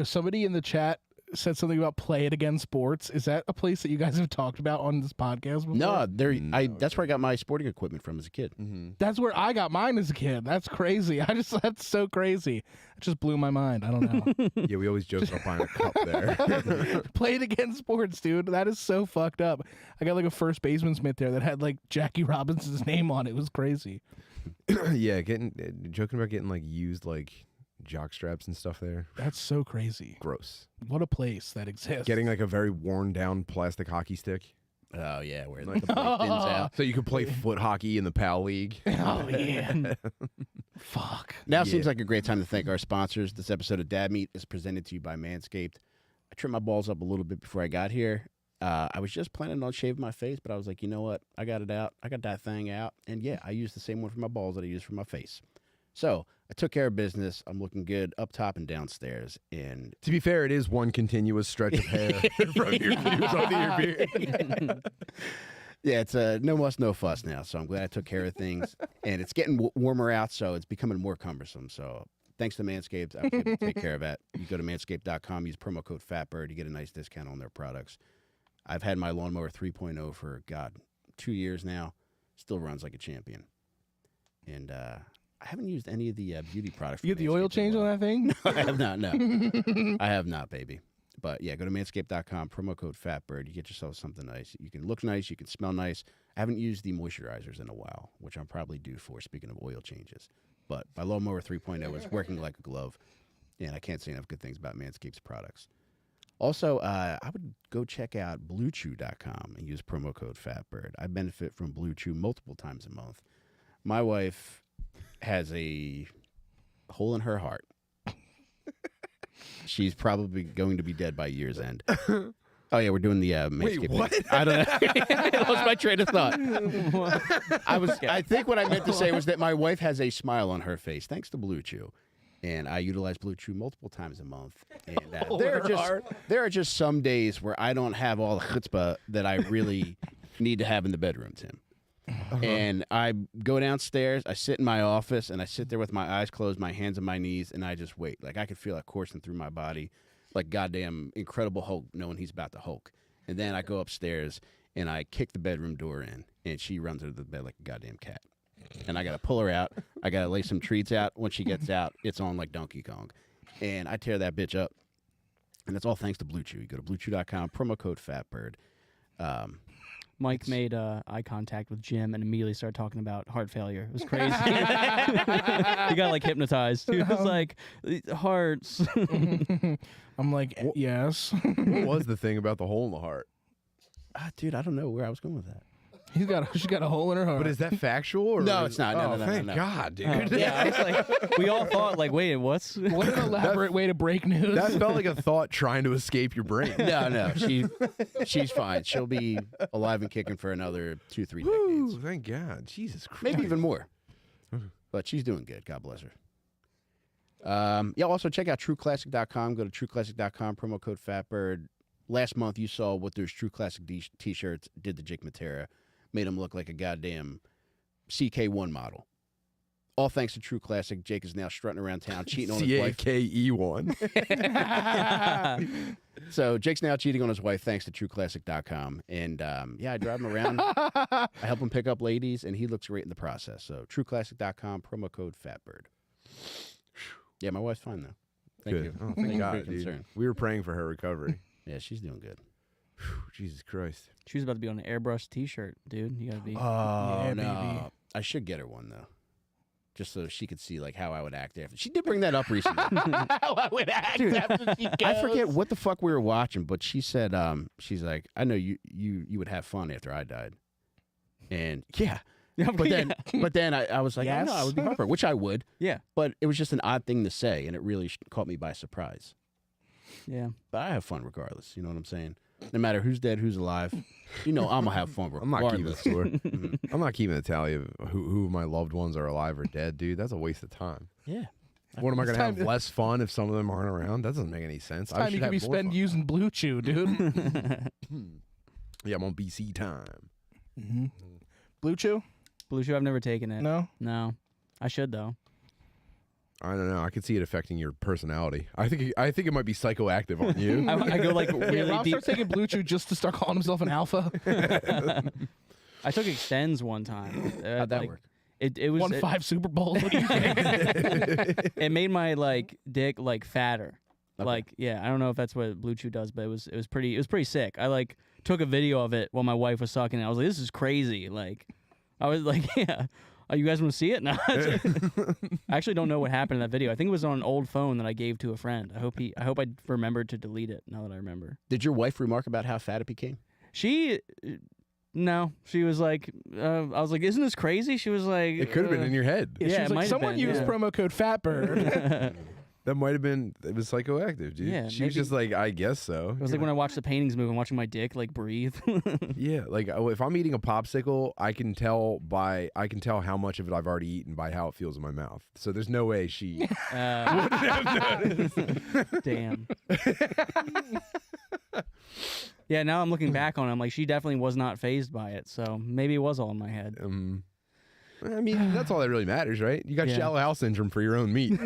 Somebody in the chat said something about Play It Again Sports. Is that a place that you guys have talked about on this podcast before? No, that's where I got my sporting equipment from as a kid. Mm-hmm. That's where I got mine as a kid. That's crazy. That's so crazy. It just blew my mind. I don't know. Yeah, we always joke about buying a cup there. Play It Again Sports, dude. That is so fucked up. I got like a first baseman mitt there that had like Jackie Robinson's name on it. It was crazy. Yeah, joking about getting used jock straps and stuff there. That's so crazy. Gross. What a place that exists. Getting a very worn down plastic hockey stick. Oh yeah, where the plate thins out. So you could play foot hockey in the PAL League. Oh yeah. Fuck. Now Yeah. seems like a great time to thank our sponsors. This episode of Dad Meat is presented to you by Manscaped. I trimmed my balls up a little bit before I got here. I was just planning on shaving my face, but I was like, you know what? I got it out. I got that thing out. And yeah, I used the same one for my balls that I used for my face. So I took care of business. I'm looking good up top and downstairs. And To be fair, it is one continuous stretch of hair from your beard. yeah, it's no muss, no fuss now. So I'm glad I took care of things. And it's getting warmer out, so it's becoming more cumbersome. So thanks to Manscaped, I was able to take care of that. You go to manscaped.com, use promo code FATBIRD, you get a nice discount on their products. I've had my lawnmower 3.0 for, 2 years now. Still runs like a champion. And I haven't used any of the beauty products. You get the oil change on that thing? I have not, no. I have not, baby. But yeah, go to manscaped.com, promo code FATBIRD. You get yourself something nice. You can look nice, you can smell nice. I haven't used the moisturizers in a while, which I'm probably due for, speaking of oil changes. But my lawnmower 3.0 is working like a glove, and I can't say enough good things about Manscaped's products. Also, I would go check out BlueChew.com and use promo code FATBIRD. I benefit from Blue Chew multiple times a month. My wife has a hole in her heart. She's probably going to be dead by year's end. Oh yeah, we're doing the Manscaped. Wait, what? I don't know. I lost my train of thought. I think what I meant to say was that my wife has a smile on her face thanks to Blue Chew. And I utilize Blue Chew multiple times a month. And there are just some days where I don't have all the chutzpah that I really need to have in the bedroom, Tim. And I go downstairs, I sit in my office, and I sit there with my eyes closed, my hands on my knees, and I just wait. Like I could feel it coursing through my body like goddamn Incredible Hulk knowing he's about to Hulk. And then I go upstairs, and I kick the bedroom door in, and she runs under the bed like a goddamn cat. And I got to pull her out. I got to lay some treats out. Once she gets out, it's on like Donkey Kong. And I tear that bitch up. And that's all thanks to Blue Chew. You go to bluechew.com, promo code FATBIRD. Mike made eye contact with Jim and immediately started talking about heart failure. It was crazy. He got like hypnotized. He was like, hearts. I'm like, yes. What was the thing about the hole in the heart? Dude, I don't know where I was going with that. She's got a hole in her heart. But is that factual? Or No, is- it's not. No, Oh, no, thank no. God, dude. Yeah, it's like we all thought like, wait, what's? What an elaborate way to break news. That felt like a thought trying to escape your brain. No. She's fine. She'll be alive and kicking for another 2-3 decades. Woo, thank God. Jesus Christ. Maybe even more. But she's doing good. God bless her. Yeah, also check out trueclassic.com. Go to trueclassic.com, promo code FATBIRD. last month you saw what those True Classic T-shirts did to Jake Matera, made him look like a goddamn CK1 model. All thanks to True Classic, Jake is now strutting around town cheating on his wife. CAKE1. So Jake's now cheating on his wife thanks to TrueClassic.com. And I drive him around. I help him pick up ladies, and he looks great in the process. So TrueClassic.com, promo code FATBIRD. Yeah, my wife's fine, though. Thank Good. you. Oh, Thank thank you God, for your dude. concern. We were praying for her recovery. Yeah, she's doing good. Jesus Christ. She was about to be on an airbrush T-shirt, dude. You gotta be. Oh, Yeah, no. baby. I should get her one, though. Just so she could see like how I would act after. She did bring that up recently. How I would act after she goes. I forget what the fuck we were watching, but she said, she's like, I know you would have fun after I died. And yeah. But then I was like, Yes. oh, no, I would be heartbroken, which I would. Yeah. But it was just an odd thing to say, and it really caught me by surprise. Yeah. But I have fun regardless. You know what I'm saying? No matter who's dead, who's alive, I'm gonna have fun I'm not keeping the regardless. score. I'm not keeping a tally of who of my loved ones are alive or dead, dude. That's a waste of time. Yeah. What am I It's going to have time to- less fun if some of them aren't around? That doesn't make any sense. Time you should could have be more spent fun. using Blue Chew, dude. Yeah, I'm on BC time. Mm-hmm. Blue Chew? Blue Chew, I've never taken it. No. No. I should though. I don't know. I could see it affecting your personality. I think it might be psychoactive on you. I go like Yeah, really Rob deep. starts taking Blue Chew just to start calling himself an alpha. I took Extends one time. How'd that work? It was Won 5 Super Bowls. What do you think? it made my like dick like fatter. Okay. Like yeah, I don't know if that's what Blue Chew does, but it was pretty sick. I like took a video of it while my wife was sucking it. I was like, this is crazy. Like I was like, yeah. Oh, you guys want to see it? No. I actually don't know what happened in that video. I think it was on an old phone that I gave to a friend. I hope I remembered to delete it now that I remember. Did your wife remark about how fat it became? No, she was like, I was like, isn't this crazy? She was like, It could have been in your head. Yeah, She it was might like, have someone been, used yeah. promo code FATBIRD. That might have been. It was psychoactive, dude. Yeah, she was maybe- just like, I guess so. It was like when I watch the paintings move and watching my dick like breathe. Yeah, like if I'm eating a popsicle, I can tell how much of it I've already eaten by how it feels in my mouth. So there's no way she wouldn't have noticed. Damn. Yeah, now I'm looking back on it. I'm like, she definitely was not fazed by it. So maybe it was all in my head. I mean, that's all that really matters, right? You got Yeah. shallow howell syndrome for your own meat.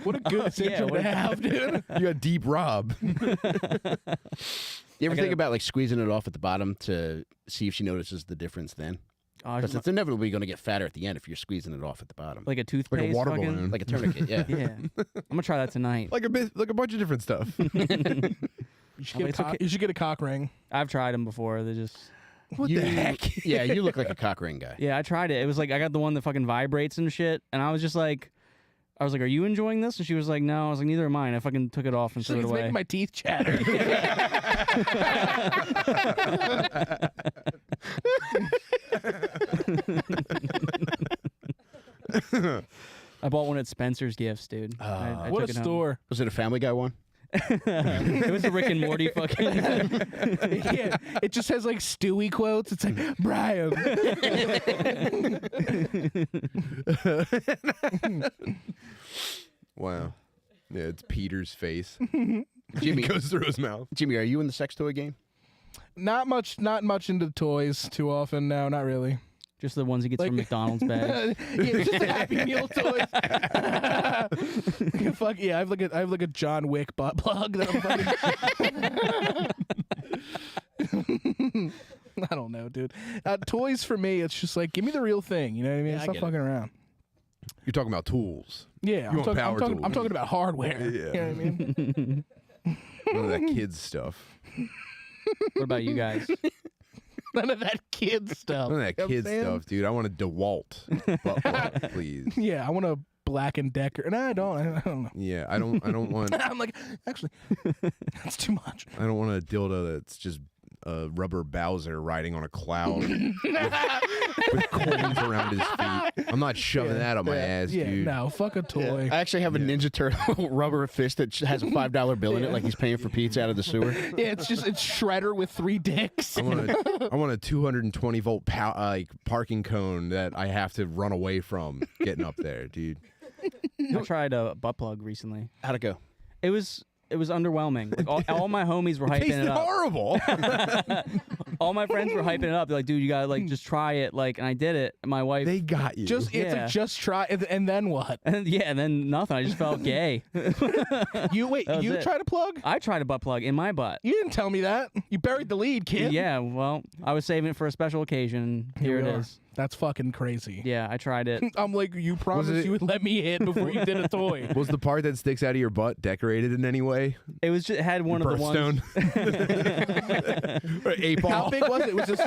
What a good syndrome what- to have, dude. You got deep Rob. You ever I think gotta- about like squeezing it off at the bottom to see if she notices the difference then? Oh, Because it's inevitably going to get fatter at the end if you're squeezing it off at the bottom. like a toothpaste. water fucking- balloon. Like a tourniquet, yeah. Yeah. I'm gonna try that tonight. like a bunch of different stuff. You should, I'm like, get a it's cock, okay. you should get a cock ring. I've tried them before. They just What the heck? Yeah, you look like a cock ring guy. yeah. I tried it. It was like I got the one that fucking vibrates and shit, and I was just like, are you enjoying this? And she was like, no. I was like, neither am I. And I fucking took it off and So threw it it's away. making my teeth chatter. I bought one at Spencer's Gifts, dude. I What took a it home. store. Was it a Family Guy one? It was a Rick and Morty fucking. Yeah, it just has like Stewie quotes. It's like, Brian. Wow. Yeah, it's Peter's face. Jimmy, It goes through his mouth. Jimmy, are you in the sex toy game? Not much into toys too often. No, not really. Just the ones he gets Like- from McDonald's bag. Yeah, it's just a Happy Meal toys. Fuck yeah, I have like a John Wick butt plug that I'm fucking. I don't know, dude. Toys for me, it's just like give me the real thing. You know what I mean? Yeah, I Stop get it. fucking around. You're talking about tools. Yeah, want power tools. I'm talking about hardware. Yeah. You know what I mean? None of that kids stuff. What about you guys? None of that kid stuff. None of that You know what I'm kid saying? stuff, dude. I want a DeWalt butt plug, please. Yeah, I want a Black and Decker. No, I don't know. Yeah, I don't want I'm like, actually, that's too much. I don't want a dildo that's just a rubber Bowser riding on a cloud with coins around his feet. I'm not shoving that on my ass, Yeah, dude. no, fuck a toy. I actually have a Ninja Turtle rubber fist that has a $5 bill in it, like he's paying for pizza out of the sewer. Yeah, it's Shredder with 3 dicks. I want a 220 volt parking cone that I have to run away from getting up there, dude. I tried a butt plug recently. How'd it go? It was it was underwhelming. Like all my homies were hyping Tasted it up. horrible. All my friends were hyping it up. They're like, dude, you gotta like just try it. Like, and I did it. And my wife, They got you. It's Yeah. like just try, and then what? and then nothing. I just felt gay. You wait, That was you it. tried a plug? I tried a butt plug in my butt. You didn't tell me that. You buried the lead, kid. Yeah, well, I was saving it for a special occasion. Here it we are. is. That's fucking crazy. Yeah, I tried it. I'm like, you promised it- you would let me in before you did a toy. Was the part that sticks out of your butt decorated in any way? It was just, it had one of the ones. Birthstone. Or 8-ball. How big was it? Was this,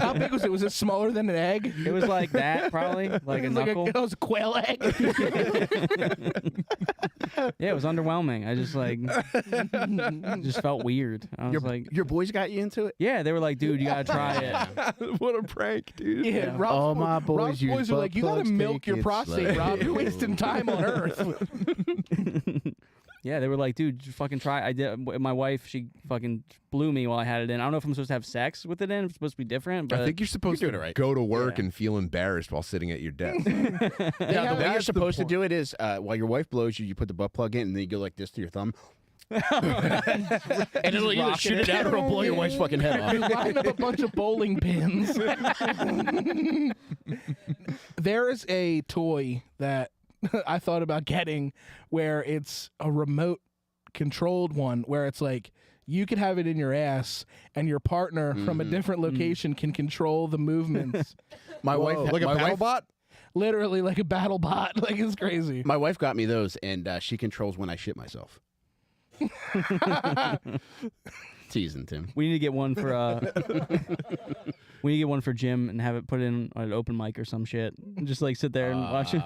how big was it? Was it smaller than an egg? It was like that, probably, like a It was knuckle. it was a quail egg. Yeah, it was underwhelming. I just like just felt weird. I was like, Your boys got you into it? yeah, they were like, dude, you gotta try it. What a prank, dude. Yeah, Rob's, All my boys Rob's use boys are like, butt you gotta plugs, milk take your it prostate, slow." Rob. You're wasting time on Earth. Yeah, they were like, dude, you fucking try. I did. My wife, she fucking blew me while I had it in. I don't know if I'm supposed to have sex with it in. It's supposed to be different, but I think you're supposed You're to doing it right. go to work Yeah. and feel embarrassed while sitting at your desk. No, the way you're that's the supposed to point. do it is while your wife blows you, you put the butt plug in, and then you go like this to your thumb. And it'll either rocking shoot it it. out or it'll blow your wife's fucking head off. You line up a bunch of bowling pins. There is a toy that I thought about getting where it's a remote controlled one where it's like you could have it in your ass and your partner from a different location can control the movements. My Whoa, wife, like a my battle wife, bot? Literally like a battle bot. Like it's crazy. my wife got me those, and she controls when I shit myself. Teasing, Tim. we need to get one for we need to get one for Jim and have it put in an open mic or some shit. And just like sit there and watch it.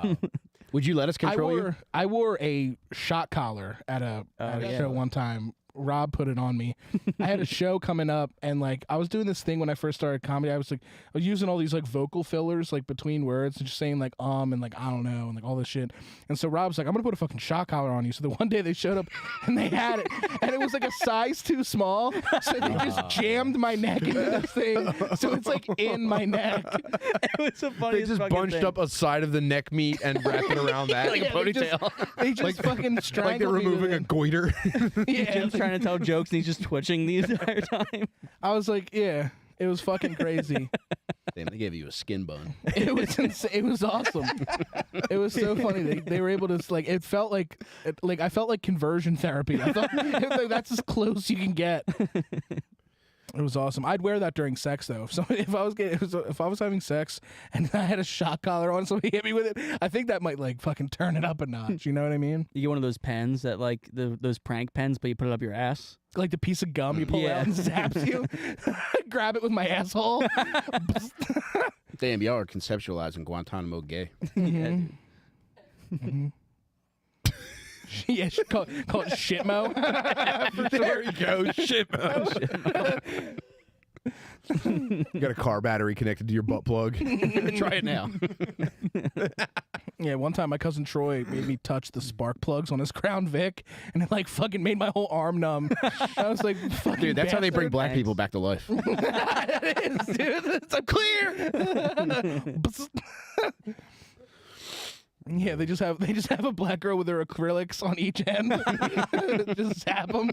Would you let us control you? I wore a shot collar at a yeah. show one time. Rob put it on me. I had a show coming up, and like I was doing this thing when I first started comedy. I was using all these like vocal fillers like between words and just saying like and like I don't know and like all this shit. And so Rob's like, I'm gonna put a fucking shot collar on you. So the one day they showed up and they had it, and it was like a size too small. So they just jammed my neck into this thing. So it's like in my neck. It was the They funniest just fucking bunched thing. up a side of the neck meat and wrapped it around that. Like a Yeah, they just fucking strangled Like they're me with removing a it. goiter. Yeah, Jim's trying to tell jokes and he's just twitching the entire time. I was like, yeah, it was fucking crazy. Damn, they gave you a skin bone. It was insane. It was awesome. It was so funny. They were able to like. It felt like I felt like conversion therapy. I thought like, that's as close you can get. It was awesome. I'd wear that during sex though. So if I was having sex and I had a shot collar on, somebody hit me with it, I think that might like fucking turn it up a notch. You know what I mean? You get one of those pens that like those prank pens, but you put it up your ass. Like the piece of gum you pull Yeah. out and zaps you. Grab it with my asshole. Damn, y'all are conceptualizing Guantanamo gay. Yeah, Mm-hmm. dude. Yeah, call it shitmo. There you go. Shit, man. You got a car battery connected to your butt plug. Try it now. Yeah, one time my cousin Troy made me touch the spark plugs on his Crown Vic, and it like fucking made my whole arm numb. I was like, fucking Dude, that's how they bring bastard. black people back to life. It is, dude. It's clear. Yeah, they just have a black girl with their acrylics on each end. Just zap them.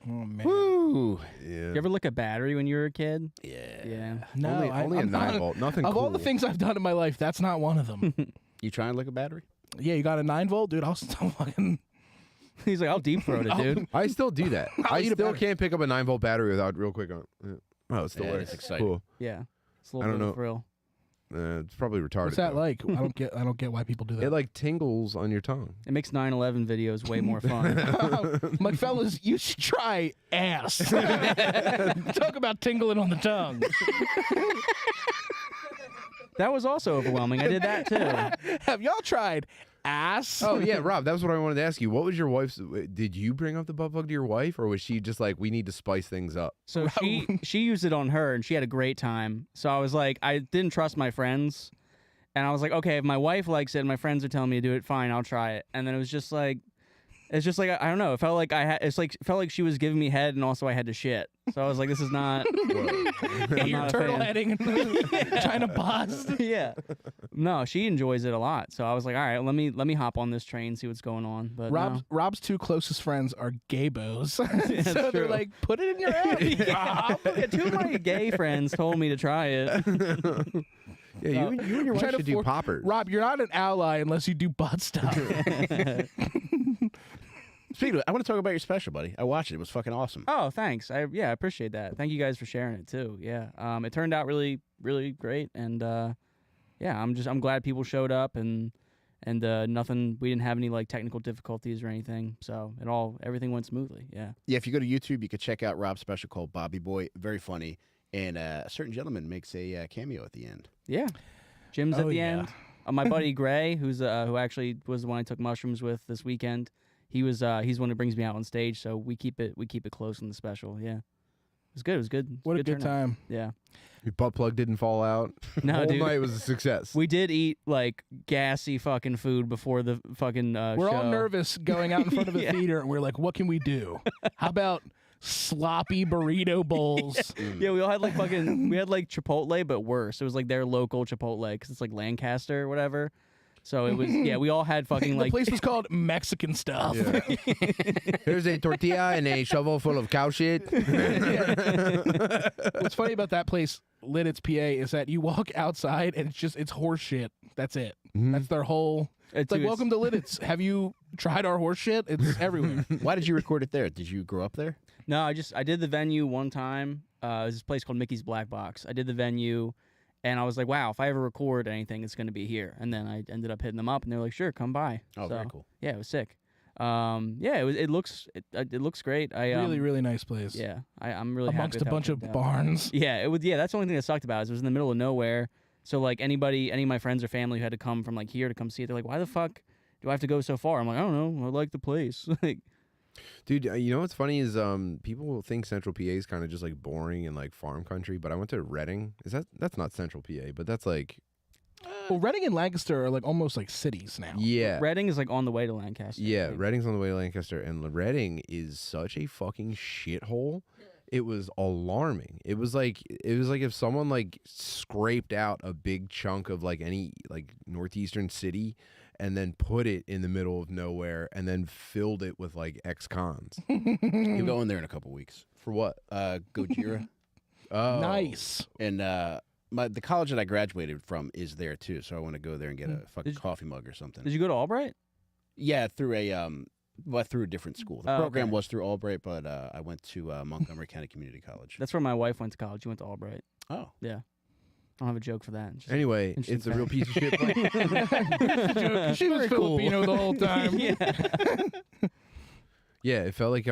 Oh man. Woo. Yeah. You ever lick a battery when you were a kid? Yeah. Yeah. No, only a I'm not 9-volt. Nothing Of cool. all the things I've done in my life, that's not one of them. You trying to lick a battery? Yeah, you got a 9-volt, dude. I'll still fucking. He's like, I'll deep throat it, dude. I still do that. I eat a still battery. can't pick up a 9-volt battery without real quick on. Oh, it's still Yeah, works. it's exciting. Cool. Yeah. It's a I little don't bit know. of a thrill. It's probably retarded. What's that though. like? I don't get why people do that. It like tingles on your tongue. It makes 9/11 videos way more fun. I'm like, fellas, you should try ass. Talk about tingling on the tongue. That was also overwhelming. I did that too. Have y'all tried ass? Oh yeah, Rob. That was what I wanted to ask you. What was your wife's? Did you bring up the butt plug to your wife, or was she just like, we need to spice things up? So she used it on her and she had a great time. So I was like, I didn't trust my friends. And I was like, okay, if my wife likes it and my friends are telling me to do it, fine, I'll try it. And then it was just like, It's just like I don't know. It felt like it felt like she was giving me head, and also I had to shit. So I was like, this is not. I'm You're not a turtle fan. heading and trying to bust. Yeah. No, she enjoys it a lot. So I was like, all right, let me hop on this train, see what's going on. But no. Rob's two closest friends are gaybos, so they're true. like, put it in your head. Rob. Yeah, 2 of my gay friends told me to try it. Yeah, you and your wife trying to should do for- poppers. Rob, you're not an ally unless you do butt stuff. Speaking of, I want to talk about your special, buddy. I watched it. It was fucking awesome. Oh, thanks. I appreciate that. Thank you guys for sharing it too. Yeah. It turned out really, really great, and yeah, I'm glad people showed up and nothing. We didn't have any like technical difficulties or anything, so everything went smoothly. Yeah. Yeah, if you go to YouTube, you could check out Rob's special called Bobby Boy. Very funny. And a certain gentleman makes a cameo at the end. Yeah. Jim's at Oh, the yeah. end. My buddy Gray, who actually was the one I took mushrooms with this weekend. He's the one who brings me out on stage, so we keep it close in the special. Yeah. It was good. It was good. What a good turnout. time. Yeah. Your butt plug didn't fall out. No, Whole dude. night was a success. We did eat like gassy fucking food before the fucking We're show. all nervous going out in front of a Yeah. theater, and we're like, what can we do? How about sloppy burrito bowls? Yeah, we all had we had like Chipotle, but worse. It was like their local Chipotle because it's like Lancaster or whatever. So it was, we all had fucking The like. place was called Mexican Stuff. Yeah. Here's a tortilla and a shovel full of cow shit. What's funny about that place, Lidditz, PA, is that you walk outside and it's horse shit. That's it. That's their whole. It's like, welcome to Lidditz. Have you tried our horse shit? It's everywhere. Why did you record it there? Did you grow up there? No, I did the venue one time. It was this place called Mickey's Black Box. I did the venue, and I was like, wow, if I ever record anything, it's going to be here. And then I ended up hitting them up, and they were like, sure, come by. Oh, very cool. Yeah, it was sick. It looks great. Really, really nice place. Yeah, I'm really Amongst happy a with how bunch it of turned out. barns. Yeah, it was. Yeah, that's the only thing that sucked about it. Is it was in the middle of nowhere. So like any of my friends or family who had to come from like here to come see it, they're like, why the fuck do I have to go so far? I'm like, I don't know. I like the place. Like, Dude, you know what's funny is people think Central PA is kind of just like boring and like farm country, but I went to Reading. That's not Central PA, but that's like Well, Reading and Lancaster are like almost like cities now. yeah. Reading is like on the way to Lancaster. Yeah, Reading's on the way to Lancaster, and Reading is such a fucking shithole. It was alarming. It was like if someone like scraped out a big chunk of like any like northeastern city and then put it in the middle of nowhere and then filled it with like ex-cons. You're going there in a couple weeks. For what? Gojira. Oh. Nice. And the college that I graduated from is there too, so I want to go there and get a fucking coffee mug or something. Did you go to Albright? Yeah, through a different school. The Oh, program okay. was through Albright, but I went to Montgomery County Community College. That's where my wife went to college. She went to Albright. Oh, Yeah. I don't have a joke for that. It's just- Anyway, Interesting it's a real piece of shit. She was Filipino the whole time. yeah. Yeah, it felt like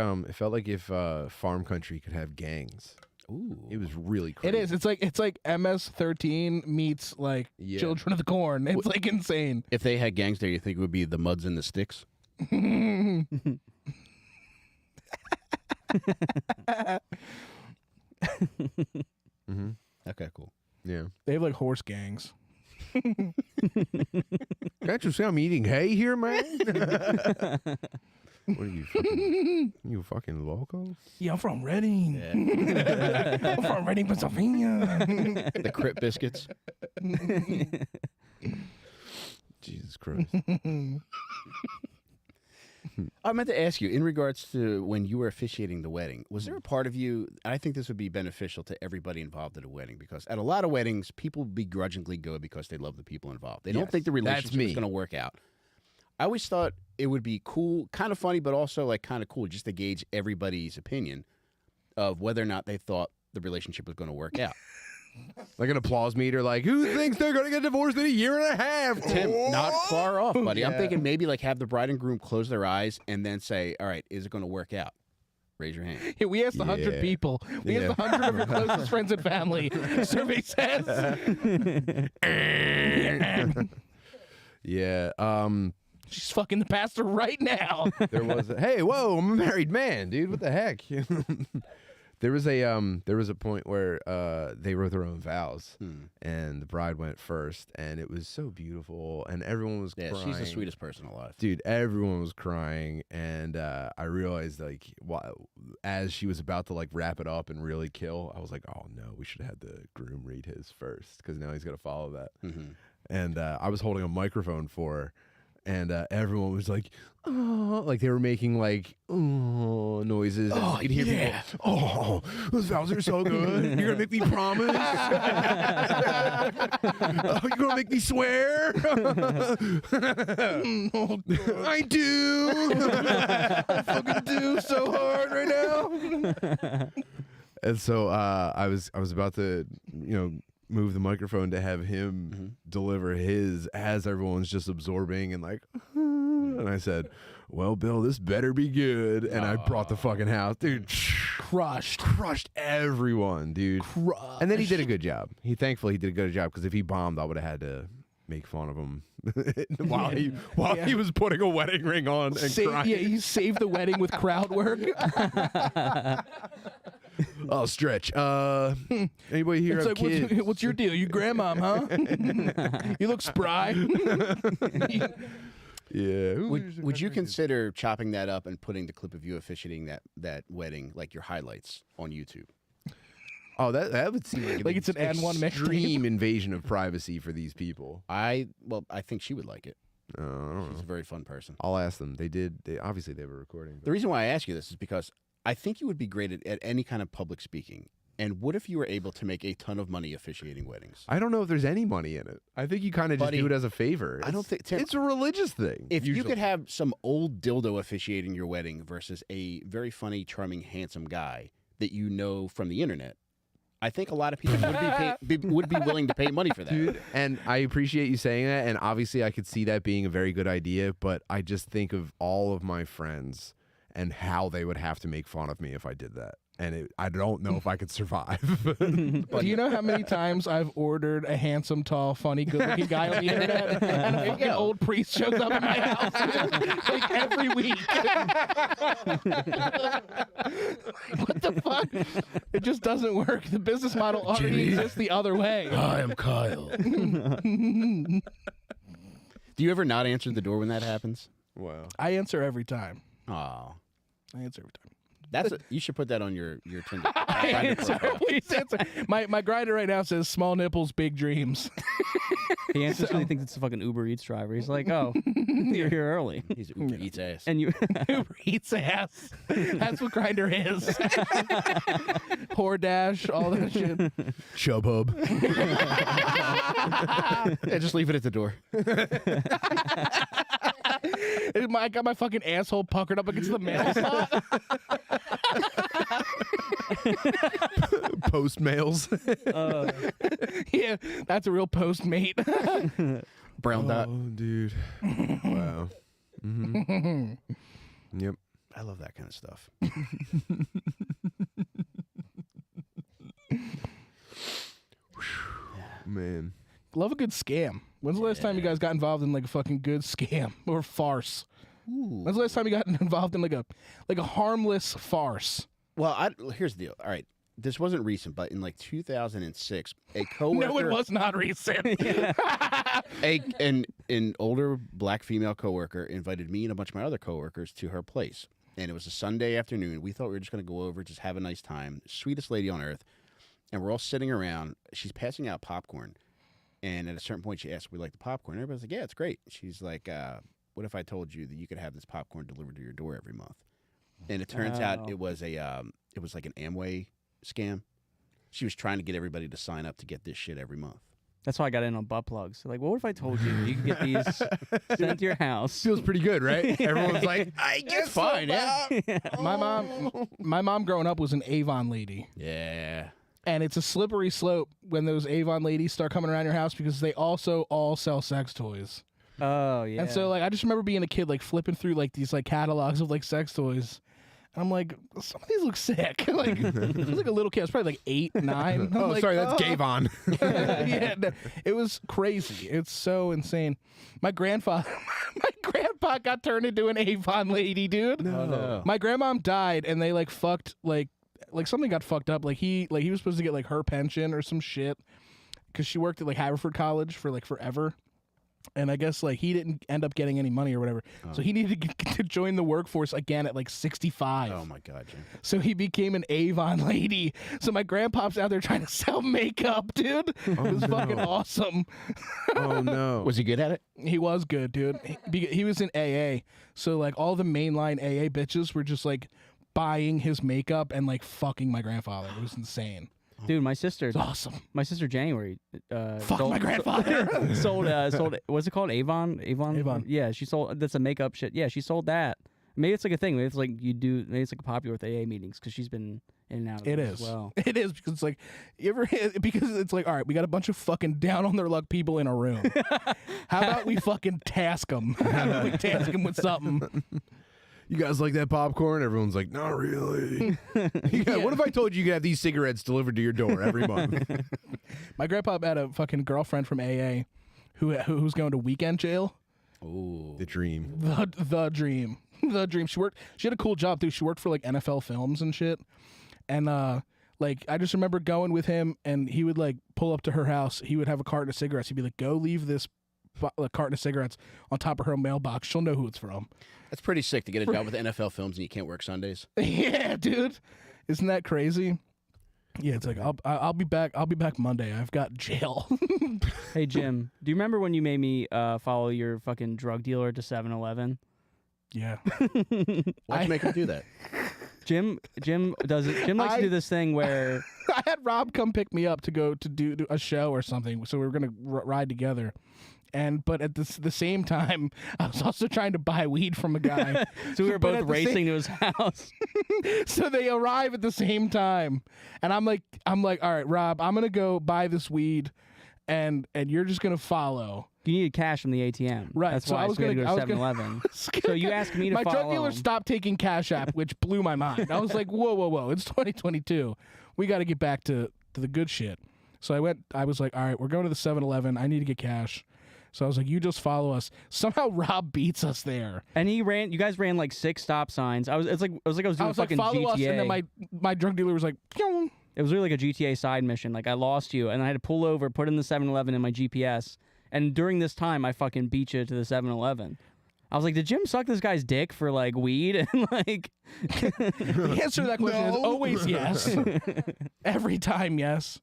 if farm country could have gangs. ooh, It was really It crazy. is. It's like MS-13 meets like Yeah. Children of the Corn. It's like insane. If they had gangs there, you think it would be the Muds and the Sticks? Mm-hmm. Okay, cool. Yeah. They have like horse gangs. Can't you see I'm eating hay here, man? What are you fucking loco? Yeah, I'm from Reading. Yeah. I'm from Reading, Pennsylvania. The Crip Biscuits. Jesus Christ. I meant to ask you, in regards to when you were officiating the wedding, was there a part of you, I think this would be beneficial to everybody involved at a wedding, because at a lot of weddings, people begrudgingly go because they love the people involved. They don't Yes, think the that's relationship is me. going to work out. I always thought it would be cool, kind of funny, but also like kind of cool just to gauge everybody's opinion of whether or not they thought the relationship was going to work out. Like an applause meter, like, who thinks they're going to get divorced in a year and a half? Tim, not far off, buddy. I'm Yeah. thinking maybe like have the bride and groom close their eyes and then say, all right, is it going to work out? Raise your hand. Yeah, we asked 100 Yeah. people. We asked 100 of your closest friends and family. Survey says. Yeah. She's fucking the pastor right now. There was hey, whoa, I'm a married man, dude. What the heck? There was a point where they wrote their own vows, and the bride went first, and it was so beautiful, and everyone was crying. She's the sweetest person alive. Dude, everyone was crying, and I realized like as she was about to like wrap it up and really kill, I was like, oh no, we should have had the groom read his first because now he's gonna follow that. And I was holding a microphone for her. And everyone was like, oh, like they were making like, oh, noises. And you could hear people, oh, those vows are so good. You're going to make me promise? Oh, you're going to make me swear? I do. I fucking do so hard right now. And so I was about to, move the microphone to have him deliver his as everyone's just absorbing and like, and I said, well, Bill, this better be good. And I brought the fucking house, dude. Crushed everyone, dude. And then he did a good job. Thankfully he did a good job because if he bombed, I would have had to make fun of him while he was putting a wedding ring on and crying. Yeah, he saved the wedding with crowd work. Oh, stretch. Anybody here have like, kids? what's your deal? You grandmom, huh? You look spry. Yeah. Would you consider chopping that up and putting the clip of you officiating that wedding, like your highlights, on YouTube? Oh, that would seem like it's an N1 mixtape. Extreme invasion of privacy for these people. I think she would like it. I don't know. She's a very fun person. I'll ask them. They obviously they were recording. The reason why I ask you this is because I think you would be great at any kind of public speaking. And what if you were able to make a ton of money officiating weddings? I don't know if there's any money in it. I think you kind of just do it as a favor. I don't think it's a religious thing. If you could have some old dildo officiating your wedding versus a very funny, charming, handsome guy that you know from the internet, I think a lot of people would be willing to pay money for that. Dude, and I appreciate you saying that. And obviously, I could see that being a very good idea. But I just think of all of my friends and how they would have to make fun of me if I did that. And I don't know if I could survive. Do you know how many times I've ordered a handsome, tall, funny, good-looking guy on the internet, and a fucking old priest shows up at my house like every week? What the fuck? It just doesn't work. The business model already exists the other way. Hi, I'm Kyle. Do you ever not answer the door when that happens? Wow. I answer every time. Oh, I answer every time. you should put that on your Tinder. I answer. Please answer. My grinder right now says small nipples, big dreams. He actually thinks it's a fucking Uber Eats driver. He's like, oh, you're here early. He's Uber Eats ass. And you Uber Eats ass. That's what grinder is. Dash, all that shit. Chubhub. Yeah, just leave it at the door. I got my fucking asshole puckered up against the mail slot. Post mails. Yeah, that's a real postmate. Brown dot. Oh, dude. Wow. Yep. I love that kind of stuff. Man. Love a good scam. When's the last time you guys got involved in like a fucking good scam or farce? Ooh. When's the last time you got involved in like a harmless farce? Well, here's the deal. All right. This wasn't recent, but in like 2006, a coworker. No, it was not recent. An older black female coworker invited me and a bunch of my other coworkers to her place, and it was a Sunday afternoon. We thought we were just going to go over, just have a nice time. Sweetest lady on earth, and we're all sitting around. She's passing out popcorn, and at a certain point, she asked, "We like the popcorn?" Everybody's like, "Yeah, it's great." She's like, "What if I told you that you could have this popcorn delivered to your door every month?" And it turns out it was like an Amway scam. She was trying to get everybody to sign up to get this shit every month. That's why I got in on butt plugs. Like, what if I told you you could get these sent to your house? Feels pretty good, right? Everyone's like, I guess fine, yeah. My mom growing up was an Avon lady. Yeah. And it's a slippery slope when those Avon ladies start coming around your house because they also all sell sex toys. Oh, yeah. And so, like, I just remember being a kid, like, flipping through, like, these, like, catalogs of, like, sex toys. And I'm like, some of these look sick. Like, I was like a little kid. I was probably like 8, 9. Oh, like, sorry, that's Gavon. Yeah, no, it was crazy. It's so insane. My grandpa got turned into an Avon lady, dude. No. My grandmom died, and they, like, fucked, like, like something got fucked up. Like he was supposed to get like her pension or some shit because she worked at like Haverford College for like forever. And I guess like he didn't end up getting any money or whatever, so he needed to join the workforce again at like 65. Oh my God, Jim. So he became an Avon lady. So my grandpa's out there trying to sell makeup, dude. It was fucking awesome. Oh no. Was he good at it? He was good, dude. He was in AA, so like all the mainline AA bitches were just like buying his makeup and like fucking my grandfather. It was insane. Dude, my sister. It's awesome. My sister January. Fuck my grandfather. sold. What's it called? Avon. Avon. Yeah, she sold. That's a makeup shit. Yeah, she sold that. Maybe it's like a thing. Maybe it's like you do. Maybe it's like popular with AA meetings because she's been in and out of It it is. as well. It is because it's like because it's like, all right, we got a bunch of fucking down on their luck people in a room. How about we fucking task them? How about we task them with something? You guys like that popcorn? Everyone's like, not really. Yeah, what if I told you you could have these cigarettes delivered to your door every month? My grandpa had a fucking girlfriend from AA who's going to weekend jail. Ooh. The dream. The dream. The dream. She had a cool job too. She worked for like NFL Films and shit. And like I just remember going with him and he would like pull up to her house. He would have a carton of cigarettes. He'd be like, go leave this carton of cigarettes on top of her mailbox. She'll know who it's from. That's pretty sick to get a job with NFL Films and you can't work Sundays. Yeah, dude. Isn't that crazy? Yeah, it's like I'll be back. I'll be back Monday. I've got jail. Hey Jim, do you remember when you made me follow your fucking drug dealer to 7-Eleven? Yeah. Why'd you make him do that? Jim does it. Jim likes to do this thing where I had Rob come pick me up to go to do a show or something, so we were gonna ride together. But at the same time, I was also trying to buy weed from a guy. so we were But both at the racing to his house. So they arrive at the same time, and I'm like, all right, Rob, I'm gonna go buy this weed, and you're just gonna follow. You needed cash from the ATM. Right, That's so why I was we had to gonna- go to I was 7-Eleven. So you asked me to My follow drug dealer him. stopped taking Cash App, which blew my mind. I was like, whoa, it's 2022. We got to get back to the good shit. So I was like, all right, we're going to the 7-Eleven. I need to get cash. So I was like, you just follow us. Somehow Rob beats us there. And you guys ran like 6 stop signs. It was like I was doing fucking follow GTA. us, and then my drug dealer was like, Pyong. It was really like a GTA side mission. Like I lost you, and I had to pull over, put in the 7-Eleven in my GPS, and during this time, I fucking beat you to the 7-Eleven. I was like, did Jim suck this guy's dick for like weed? And like, The answer to that question is always yes. Every time, yes.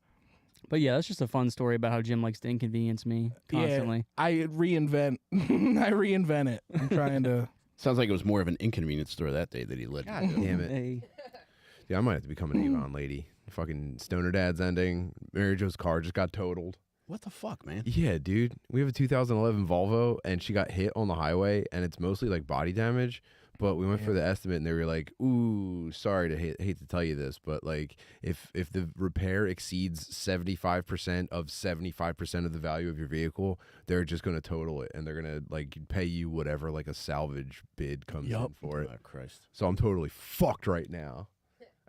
but yeah, that's just a fun story about how Jim likes to inconvenience me constantly. Yeah, I reinvent. I reinvent it. I'm trying to. Sounds like it was more of an inconvenience store that day that he lived. God damn it. Hey. Yeah, I might have to become an Avon lady. Fucking Stoner Dad's ending. Mary Jo's car just got totaled. What the fuck, man? Yeah, dude. We have a 2011 Volvo, and she got hit on the highway, and it's mostly like body damage. But we went for the estimate, and they were like, "Ooh, sorry to hate to tell you this, but like, if the repair exceeds 75% of 75% of the value of your vehicle, they're just gonna total it, and they're gonna like pay you whatever like a salvage bid comes in for it." Oh, Christ. So I'm totally fucked right now.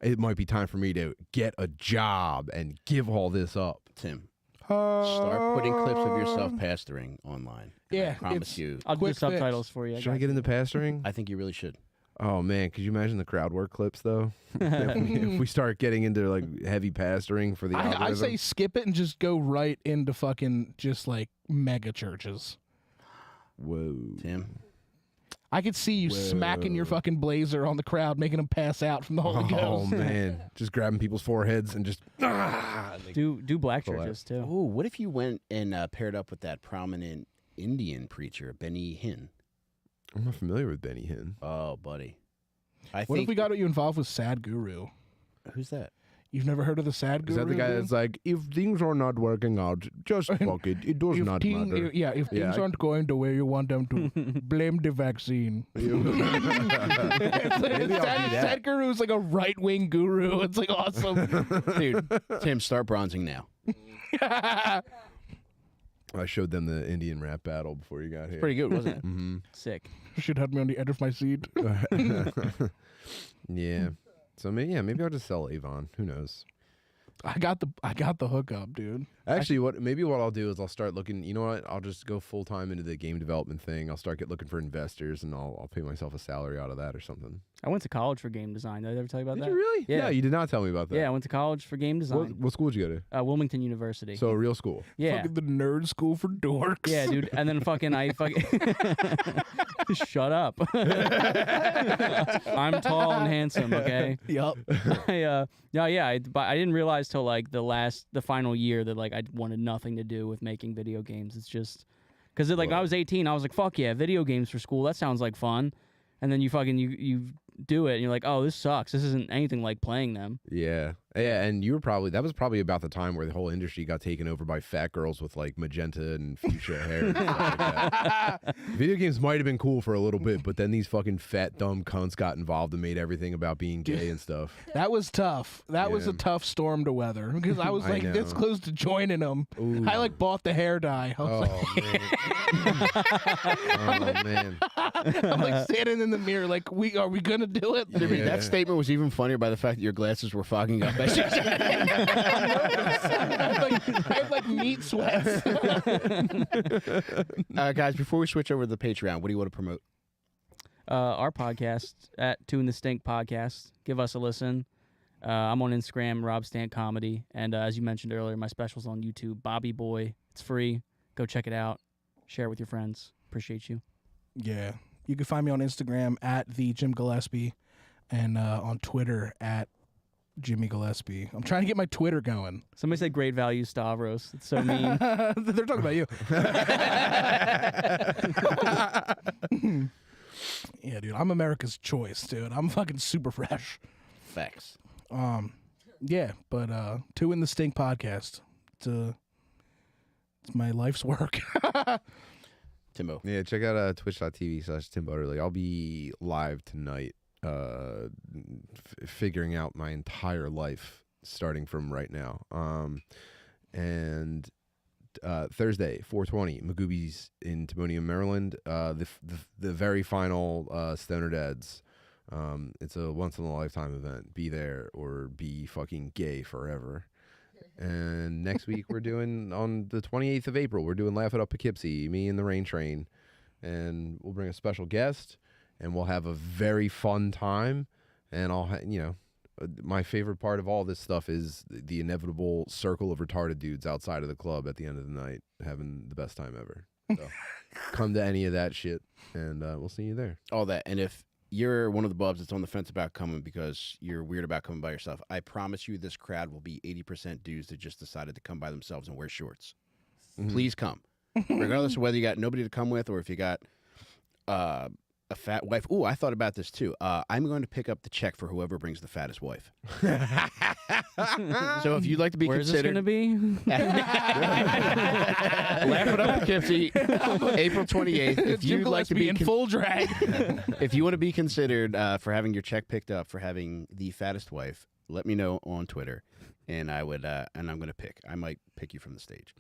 It might be time for me to get a job and give all this up. Tim, start putting clips of yourself pastoring online. And Yeah, I promise it's- you. I'll do Quick subtitles for you. Should I get into pastoring? I think you really should. Oh man, could you imagine the crowd work clips though? if we start getting into like heavy pastoring for the algorithm. I say skip it and just go right into fucking just like mega churches. Whoa. Tim. I could see you smacking your fucking blazer on the crowd, making them pass out from the Holy Oh Ghost. man, just grabbing people's foreheads and just do black Pull out. churches too. Oh, what if you went and paired up with that prominent Indian preacher, Benny Hinn? I'm not familiar with Benny Hinn. Oh, buddy. What if we got you involved with Sad Guru? Who's that? You've never heard of the Sad Is Guru? that the guy dude? that's like, if things are not working out, just fuck it. It does if not thing- matter. if things Yeah. aren't going the way you want them to, blame the vaccine. Maybe I'll do that. Sad Guru is like a right-wing guru. It's like awesome. Dude, Tim, start bronzing now. I showed them the Indian rap battle before you got here. Pretty good, wasn't it? Mm-hmm. Sick. Should have me on the edge of my seat. Yeah. So maybe I'll just sell Avon. Who knows? I got the hookup, dude. Actually, what I'll do is I'll start looking. You know what? I'll just go full time into the game development thing. I'll start looking for investors, and I'll pay myself a salary out of that or something. I went to college for game design. Did I ever tell you about Did that? you really? Yeah. No, you did not tell me about that. Yeah, I went to college for game design. What school did you go to? Wilmington University. So a real school. Yeah. Fucking the nerd school for dorks. Yeah, dude. And then shut up. I'm tall and handsome, okay? Yup. I didn't realize till like the final year that like I wanted nothing to do with making video games. It's just because when I was 18, I was like, fuck yeah, video games for school. That sounds like fun. And then you do it and you're like, oh, this sucks. This isn't anything like playing them. Yeah. Yeah, and that was probably about the time where the whole industry got taken over by fat girls with like magenta and fuchsia hair and stuff like that. Video games might have been cool for a little bit, but then these fucking fat dumb cunts got involved and made everything about being gay and stuff. That was tough. That was a tough storm to weather because I was like this close to joining them. Ooh. I like bought the hair dye. I was Man. I'm like standing in the mirror like, are we gonna do it? Yeah. That statement was even funnier by the fact that your glasses were fogging up. I have like meat sweats. Guys, before we switch over to the Patreon, what do you want to promote? Our podcast at Two in the Stink Podcast. Give us a listen. I'm on Instagram, Rob Stant Comedy, and as you mentioned earlier, my special's on YouTube, Bobby Boy. It's free. Go check it out. Share it with your friends. Appreciate you. Yeah, you can find me on Instagram at the Jim Gillespie, and on Twitter at Jimmy Gillespie. I'm trying to get my Twitter going. Somebody said great value Stavros. It's so mean. They're talking about you. Yeah, dude. I'm America's choice, dude. I'm fucking super fresh. Facts. Yeah, but Two in the Stink podcast. It's my life's work. Timbo. Yeah, check out twitch.tv/TimButterly. I'll be live tonight, figuring out my entire life starting from right now. And Thursday, 420, Magoobies in Timonium, Maryland. The very final Stoner Dads. It's a once in a lifetime event. Be there or be fucking gay forever. And next week we're doing, on the 28th of April, we're doing Laugh It Up Poughkeepsie, me and the Rain Train. And we'll bring a special guest, and we'll have a very fun time. And my favorite part of all this stuff is the inevitable circle of retarded dudes outside of the club at the end of the night having the best time ever. So come to any of that shit, and we'll see you there. All that. And if you're one of the bubs that's on the fence about coming because you're weird about coming by yourself, I promise you this crowd will be 80% dudes that just decided to come by themselves and wear shorts. Mm-hmm. Please come. Regardless of whether you got nobody to come with or if you got a fat wife. Ooh, I thought about this too. I'm going to pick up the check for whoever brings the fattest wife. So if you'd like to be Where's this considered... going to be? Laugh It Up Poughkeepsie, April 28th. If you'd like to be in full drag. If you want to be considered for having your check picked up for having the fattest wife, let me know on Twitter, and I would. And I'm going to pick. I might pick you from the stage.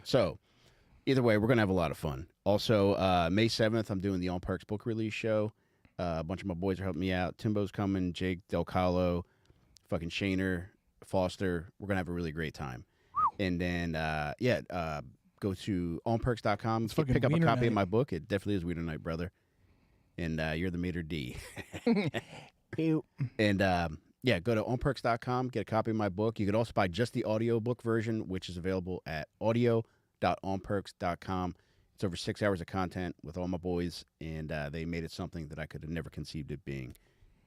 So, either way, we're going to have a lot of fun. Also, May 7th, I'm doing the On Percs book release show. A bunch of my boys are helping me out. Timbo's coming. Jake Del Calo, fucking Shaner, Foster. We're going to have a really great time. And then, go to onperks.com. Pick up a copy of my book. It definitely is Wiener Night, brother. And you're the Mater D. And go to onperks.com. Get a copy of my book. You could also buy just the audiobook version, which is available at audio.onperks.com. It's over 6 hours of content with all my boys, and they made it something that I could have never conceived it being.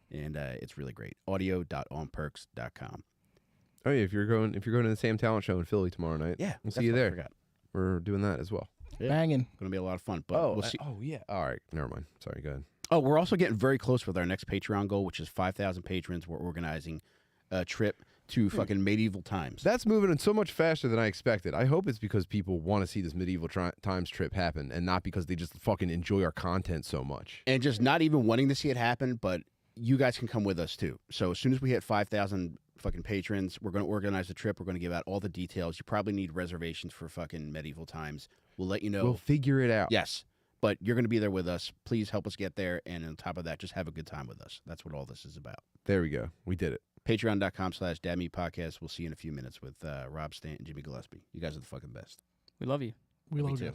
And it's really great. Audio.onperks.com. Oh yeah, if you're going to the Sam Talent Show in Philly tomorrow night, Yeah, we'll that's see you what I there. forgot. We're doing that as well. Yeah. Banging. Going to be a lot of fun. But we'll see. yeah. All right, never mind. Sorry, go ahead. Oh, we're also getting very close with our next Patreon goal, which is 5,000 patrons. We're organizing a trip to fucking medieval times. That's moving so much faster than I expected. I hope it's because people want to see this medieval times trip happen, and not because they just fucking enjoy our content so much. And just not even wanting to see it happen, but you guys can come with us too. So as soon as we hit 5,000 fucking patrons, we're going to organize the trip. We're going to give out all the details. You probably need reservations for fucking medieval times. We'll let you know. We'll figure it out. Yes. But you're going to be there with us. Please help us get there. And on top of that, just have a good time with us. That's what all this is about. There we go. We did it. Patreon.com/DadMePodcast. We'll see you in a few minutes with Rob Stant and Jimmy Gillespie. You guys are the fucking best. We love you. We Me love too. you.